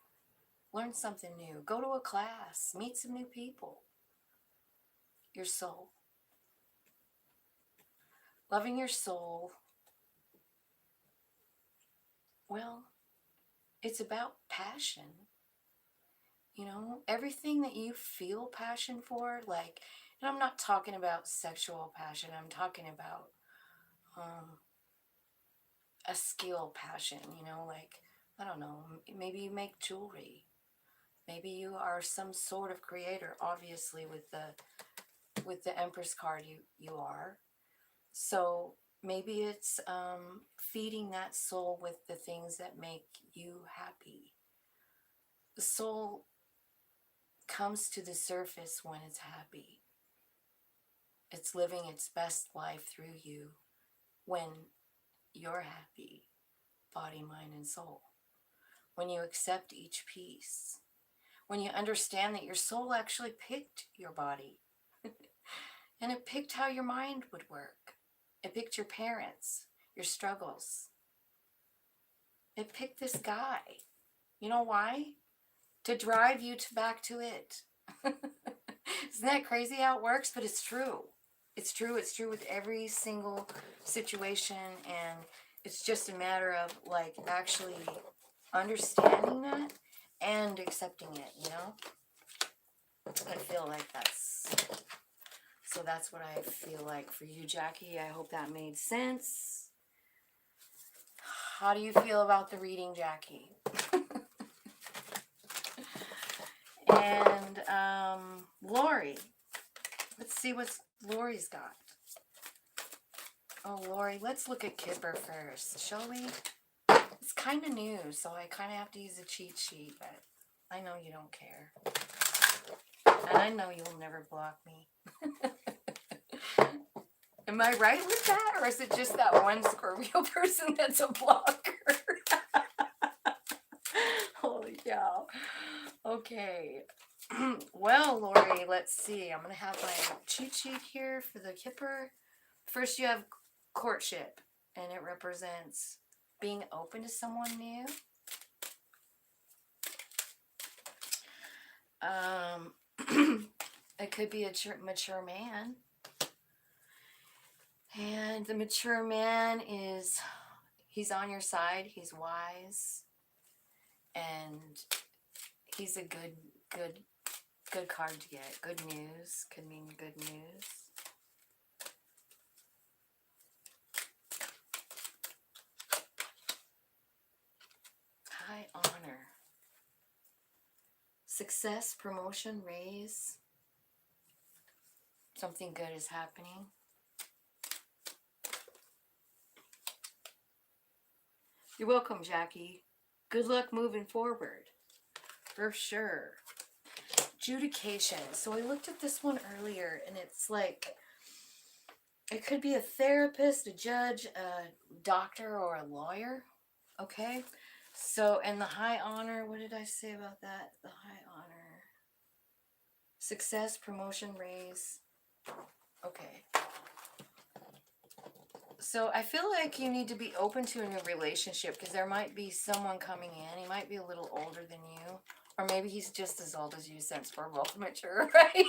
Learn something new. Go to a class. Meet some new people. Your soul. Loving your soul, well, it's about passion. You know, everything that you feel passion for, like, and I'm not talking about sexual passion, I'm talking about a skill passion, you know, like, I don't know, maybe you make jewelry. Maybe you are some sort of creator, obviously with the Empress card you are. So maybe it's feeding that soul with the things that make you happy. The soul comes to the surface when it's happy. It's living its best life through you when you're happy, body, mind, and soul. When you accept each piece. When you understand that your soul actually picked your body. And it picked how your mind would work. It picked your parents, your struggles. It picked this guy. You know why? To drive you back to it. Isn't that crazy how it works? But it's true. It's true. It's true with every single situation. And it's just a matter of like actually understanding that and accepting it, you know? I feel like that's what I feel like for you, Jackie. I hope that made sense. How do you feel about the reading, Jackie? And Lori. Let's see what Lori's got. Oh, Lori, let's look at Kipper first, shall we? It's kind of new, so I kind of have to use a cheat sheet, but I know you don't care. And I know you'll never block me. Am I right with that? Or is it just that one Scorpio person that's a blocker? Holy cow. Okay. Well, Lori, let's see. I'm going to have my cheat sheet here for the Kipper. First, you have courtship, and it represents being open to someone new. It could be a mature man. And the mature man he's on your side, he's wise, and he's a good card to get. Good news could mean good news. High honor. Success, promotion, raise. Something good is happening. You're welcome, Jackie. Good luck moving forward. For sure. Adjudication. So I looked at this one earlier, and it's like, it could be a therapist, a judge, a doctor, or a lawyer. Okay? So, and the high honor, what did I say about that? The high honor. Success, promotion, raise. Okay. So I feel like you need to be open to a new relationship because there might be someone coming in. He might be a little older than you, or maybe he's just as old as you since we're both mature, right?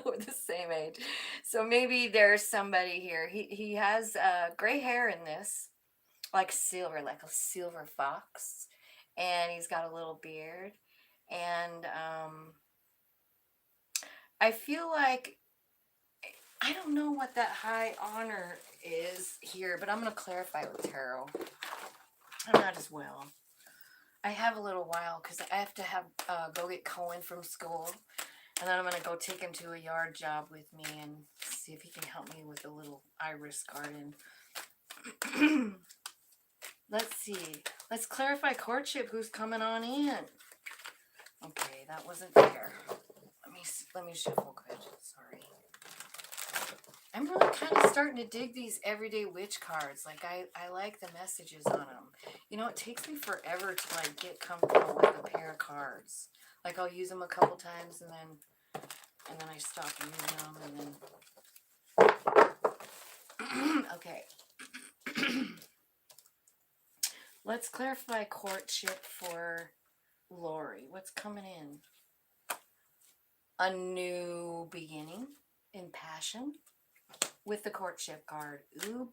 We're the same age. So maybe there's somebody here. He has gray hair in this, like a silver fox, and he's got a little beard, and I feel like I don't know what that high honor is here, but I'm going to clarify with tarot. I'm not as well. I have a little while because I have to have go get Cohen from school, and then I'm going to go take him to a yard job with me and see if he can help me with a little iris garden. Let's see. Let's clarify courtship. Who's coming on in? Okay, that wasn't fair. Let me shuffle good. Sorry. I'm really kind of starting to dig these everyday witch cards. Like I like the messages on them. You know, it takes me forever to like get comfortable with a pair of cards. Like I'll use them a couple times and then I stop using them and then okay. Let's clarify courtship for Lori. What's coming in? A new beginning in passion with the courtship card. Ooh,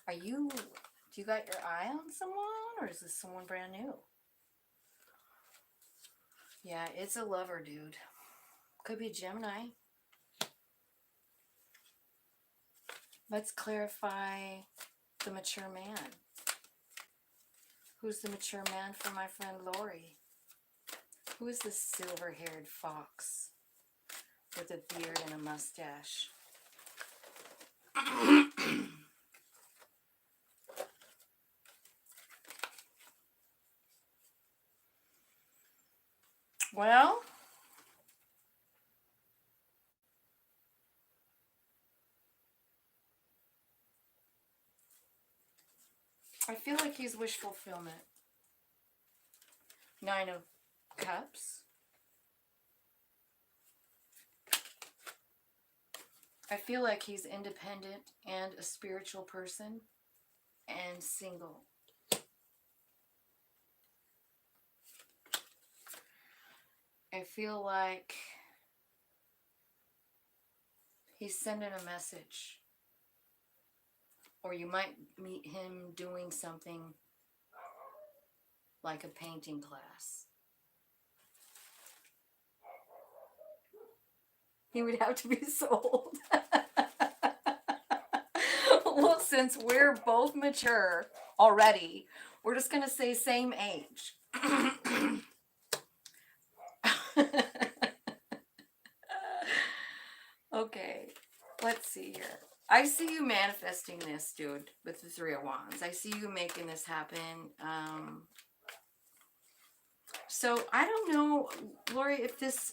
do you got your eye on someone or is this someone brand new? Yeah, it's a lover, dude. Could be Gemini. Let's clarify the mature man. Who's the mature man for my friend Lori? Who is this silver-haired fox with a beard and a mustache? Well, I feel like he's wish fulfillment. 9 of Cups. I feel like he's independent and a spiritual person and single. I feel like he's sending a message. Or you might meet him doing something like a painting class. He would have to be sold. Well, since we're both mature already, we're just going to say same age. Okay, let's see here. I see you manifesting this, dude, with the 3 of Wands. I see you making this happen. So I don't know, Lori, if this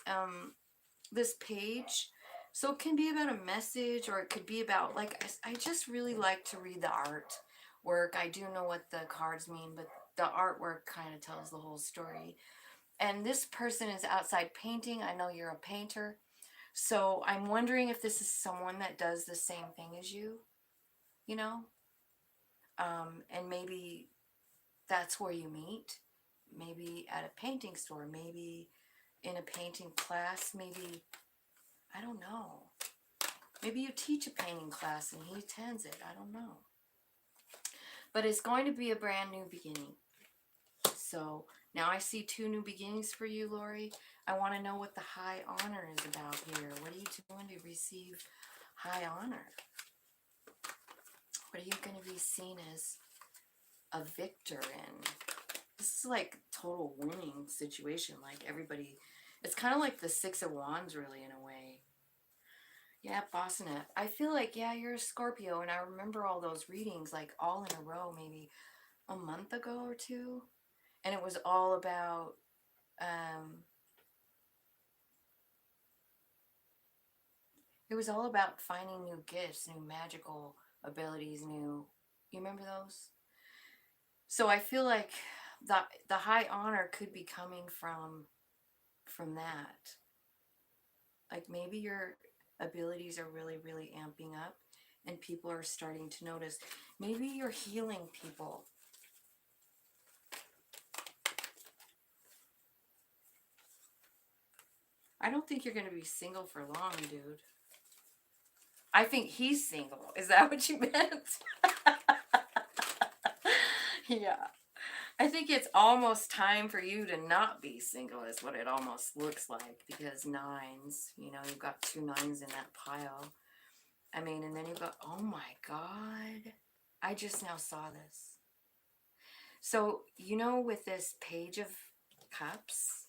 page, so it can be about a message or it could be about, like, I just really like to read the artwork. I do know what the cards mean, but the artwork kind of tells the whole story. And this person is outside painting. I know you're a painter. So I'm wondering if this is someone that does the same thing as you, you know? And maybe that's where you meet. Maybe at a painting store, maybe in a painting class, maybe, I don't know. Maybe you teach a painting class and he attends it. I don't know. But it's going to be a brand new beginning. So now I see 2 new beginnings for you, Lori. I want to know what the high honor is about here. What are you doing to receive high honor? What are you going to be seen as a victor in? This is like total winning situation. Like everybody, it's kind of like the 6 of Wands, really, in a way. Yeah, bossing it. I feel like, yeah, you're a Scorpio, and I remember all those readings, like all in a row, maybe a month ago or 2, and it was all about finding new gifts, new magical abilities, new. You remember those? So I feel like the high honor could be coming from that. Like maybe your abilities are really, really amping up and people are starting to notice. Maybe you're healing people. I don't think you're going to be single for long, dude. I think he's single. Is that what you meant? Yeah. I think it's almost time for you to not be single is what it almost looks like, because nines, you know, you've got 2 9s in that pile. I mean, and then you've got, oh my God. I just now saw this. So, you know, with this Page of Cups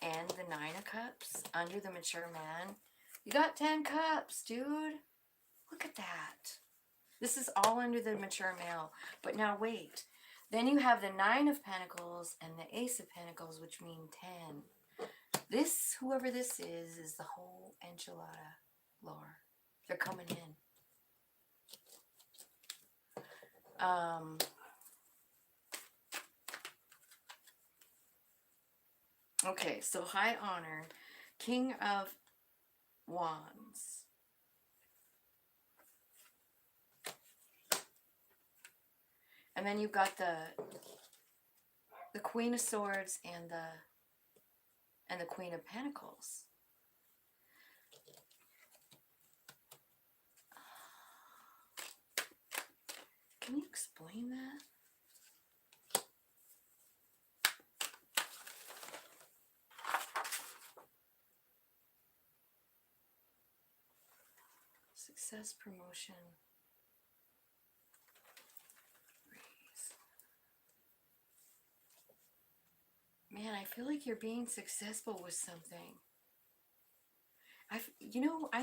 and the 9 of Cups under the mature man, you got 10 cups, dude. Look at that. This is all under the mature male. But now wait. Then you have the 9 of Pentacles and the Ace of Pentacles, which mean 10. This, whoever this is the whole enchilada lore. They're coming in. Okay, so high honor, King of Wands. And then you've got the Queen of Swords and the Queen of Pentacles. Can you explain that? Success, promotion, raise. Man, I feel like you're being successful with something. I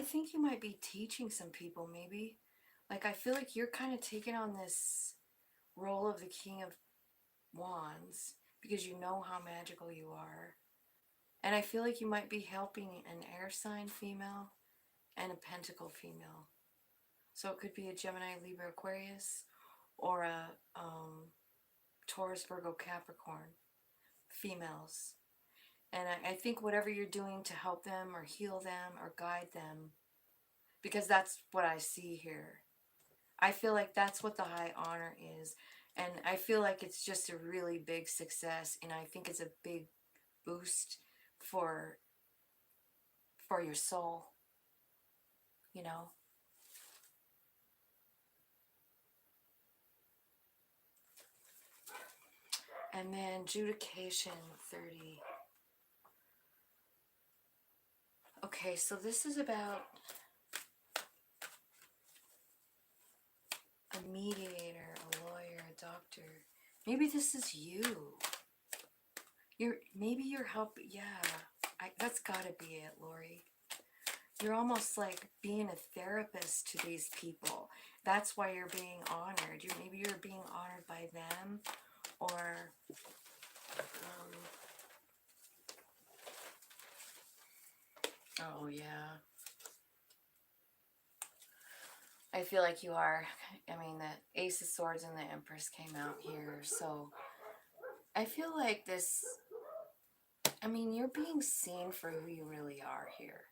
think you might be teaching some people, maybe. Like, I feel like you're kind of taking on this role of the King of Wands because you know how magical you are. And I feel like you might be helping an air sign female and a pentacle female. So it could be a Gemini, Libra, Aquarius, or a Taurus, Virgo, Capricorn females. And I think whatever you're doing to help them or heal them or guide them, because that's what I see here. I feel like that's what the high honor is. And I feel like it's just a really big success. And I think it's a big boost for your soul, you know. And then Judication 30. Okay, so this is about a mediator, a lawyer, a doctor. Maybe this is you. Maybe you're helping. Yeah, that's gotta be it, Lori. You're almost like being a therapist to these people. That's why you're being honored. Maybe you're being honored by them, or oh yeah. I feel like you are. I mean, the Ace of Swords and the Empress came out here, so I feel like this. I mean, you're being seen for who you really are here.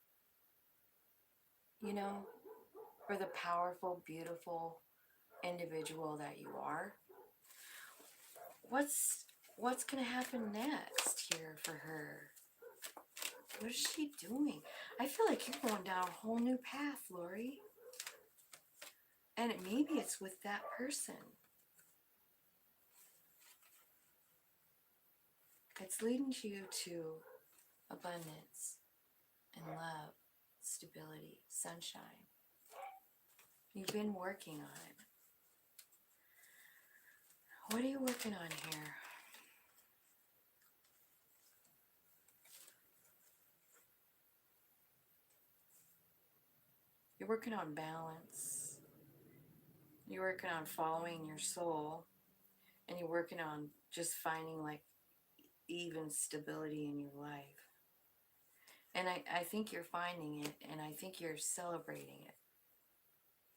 You know, for the powerful, beautiful individual that you are. What's gonna happen next here for her? What is she doing? I feel like you're going down a whole new path, Lori. And maybe it's with that person. It's leading you to abundance and love, stability, sunshine. You've been working on it. What are you working on here? You're working on balance. You're working on following your soul. And you're working on just finding like even stability in your life. And I think you're finding it, and I think you're celebrating it.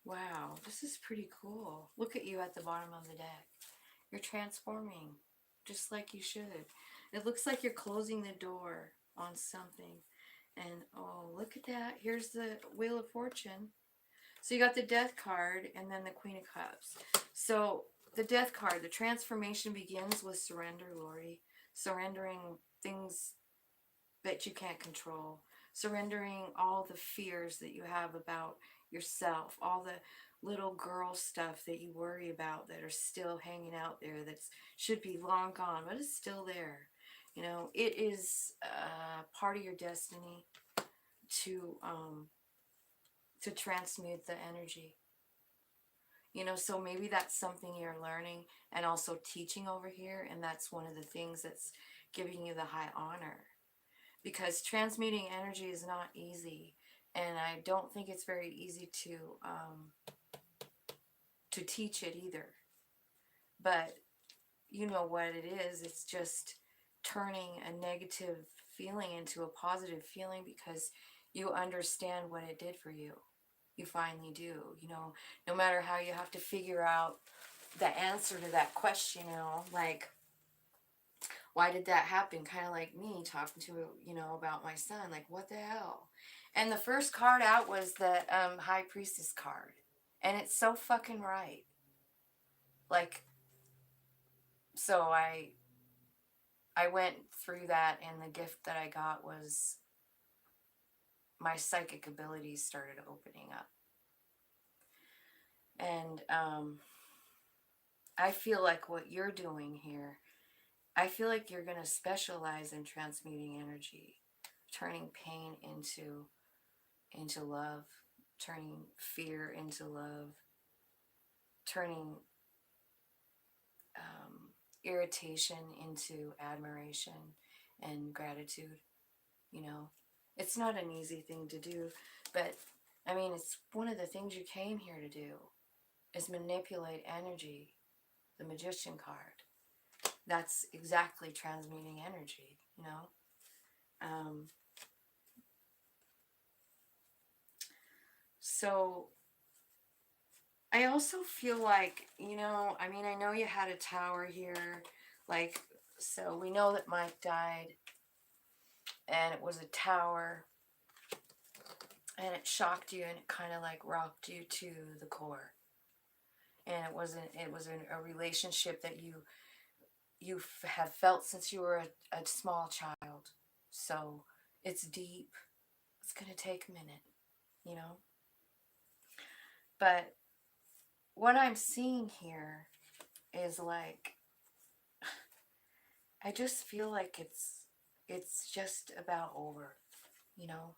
Wow, this is pretty cool. Look at you at the bottom of the deck. You're transforming, just like you should. It looks like you're closing the door on something. And oh, look at that. Here's the Wheel of Fortune. So you got the Death card and then the Queen of Cups. So the Death card, the transformation begins with surrender, Lori. Surrendering things that you can't control. Surrendering all the fears that you have about yourself, all the little girl stuff that you worry about that are still hanging out there that should be long gone, but it's still there. You know, it is part of your destiny to transmute the energy. You know, so maybe that's something you're learning and also teaching over here, and that's one of the things that's giving you the high honor, because transmuting energy is not easy, and I don't think it's very easy to teach it either. But you know what it is? It's just turning a negative feeling into a positive feeling because you understand what it did for you. You finally do. You know, no matter how you have to figure out the answer to that question, you know, like, why did that happen? Kind of like me talking to, you know, about my son, like, what the hell? And the first card out was the High Priestess card. And it's so fucking right. Like, so I went through that, and the gift that I got was my psychic abilities started opening up. And I feel like what you're doing here, I feel like you're going to specialize in transmuting energy, turning pain into love, turning fear into love, turning irritation into admiration and gratitude. You know, it's not an easy thing to do, but I mean, it's one of the things you came here to do is manipulate energy. The Magician card. That's exactly transmuting energy, you know? So I also feel like, you know, I mean, I know you had a tower here, like, so we know that Mike died, and it was a tower, and it shocked you, and it kind of like rocked you to the core. And it was a relationship that you have felt since you were a small child. So it's deep. It's gonna take a minute, you know. But what I'm seeing here is like, I just feel like it's just about over, you know.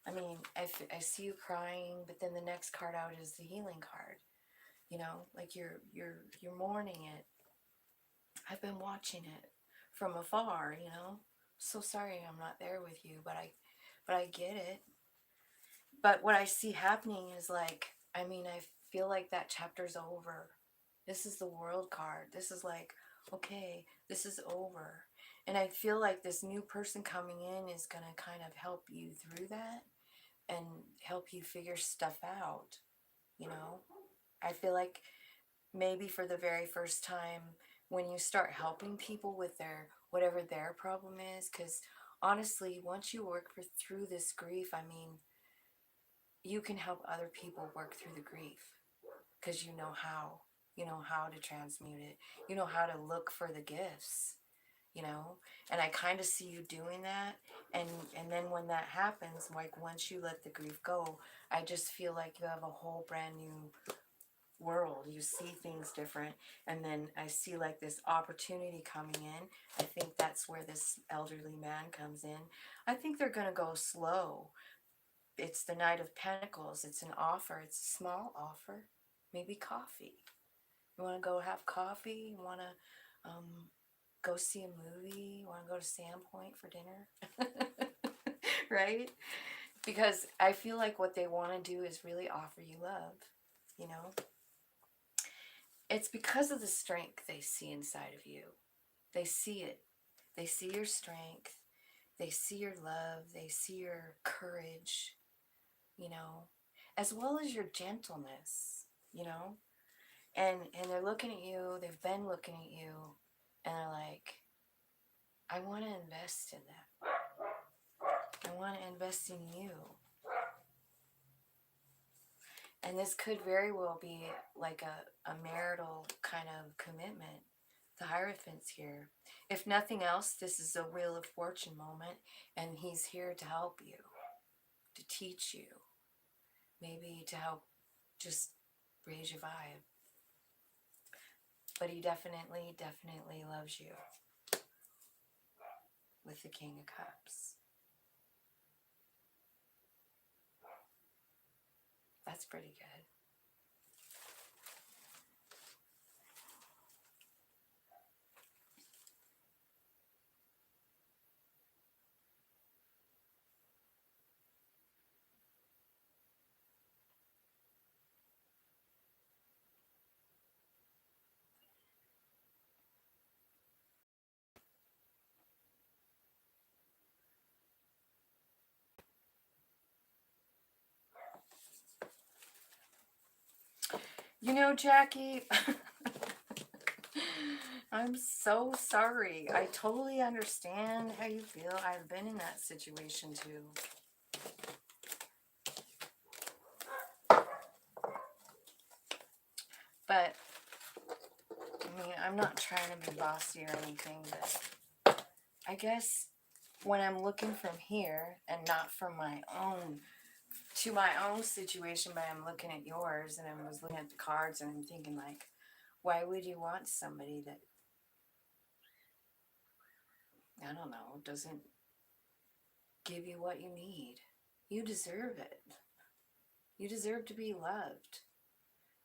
I mean, I see you crying, but then the next card out is the healing card. You know, like you're mourning it. I've been watching it from afar, you know. So sorry I'm not there with you, but I get it. But what I see happening is like, I mean, I feel like that chapter's over. This is the world card. This is like, okay, this is over. And I feel like this new person coming in is going to kind of help you through that and help you figure stuff out, you know? I feel like maybe for the very first time, when you start helping people with their whatever their problem is, because honestly, once you work through this grief, I mean, you can help other people work through the grief because you know how to transmute it, you know how to look for the gifts, you know. And I kind of see you doing that, and then when that happens, like once you let the grief go, I just feel like you have a whole brand new world. You see things different, and then I see like this opportunity coming in. I think that's where this elderly man comes in. I think they're going to go slow. It's the Knight of Pentacles. It's an offer. It's a small offer. Maybe coffee. You want to go have coffee? You want to go see a movie? You want to go to Sandpoint for dinner? Right? Because I feel like what they want to do is really offer you love, you know? It's because of the strength they see inside of you. They see it. They see your strength. They see your love. They see your courage, you know, as well as your gentleness, you know. And they're looking at you. They've been looking at you, and they're like, I want to invest in that. I want to invest in you. And this could very well be like a marital kind of commitment. The Hierophant's here. If nothing else, this is a Wheel of Fortune moment, and he's here to help you, to teach you, maybe to help just raise your vibe. But he definitely, definitely loves you with the King of Cups. That's pretty good. You know, Jackie, I'm so sorry. I totally understand how you feel. I've been in that situation too. But, I mean, I'm not trying to be bossy or anything, but I guess when I'm looking from here and not from my own, to my own situation, but I'm looking at yours and I was looking at the cards and I'm thinking, like, why would you want somebody that, I don't know, doesn't give you what you need? You deserve it. You deserve to be loved.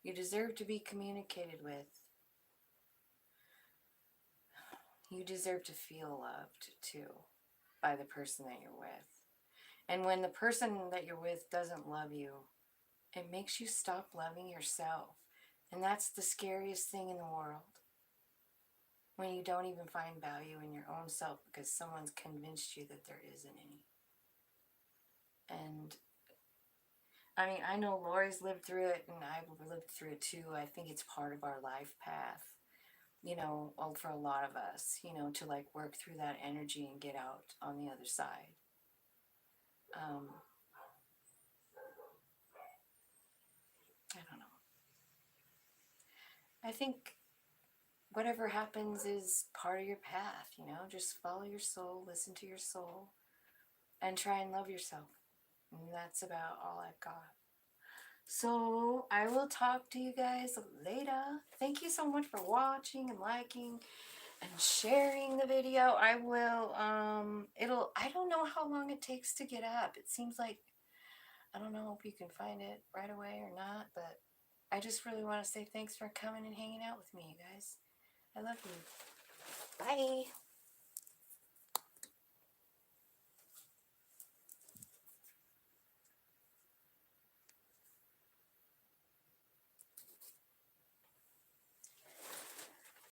You deserve to be communicated with. You deserve to feel loved too by the person that you're with. And when the person that you're with doesn't love you, it makes you stop loving yourself. And that's the scariest thing in the world. When you don't even find value in your own self because someone's convinced you that there isn't any. And I mean, I know Lori's lived through it and I've lived through it too. I think it's part of our life path, you know, for a lot of us, you know, to like work through that energy and get out on the other side. I don't know. I think whatever happens is part of your path, you know, just follow your soul, listen to your soul, and try and love yourself. And that's about all I've got. So I will talk to you guys later. Thank you so much for watching and liking and sharing the video. I will, I don't know how long it takes to get up. It seems like, I don't know if you can find it right away or not, but I just really want to say thanks for coming and hanging out with me, you guys. I love you. Bye.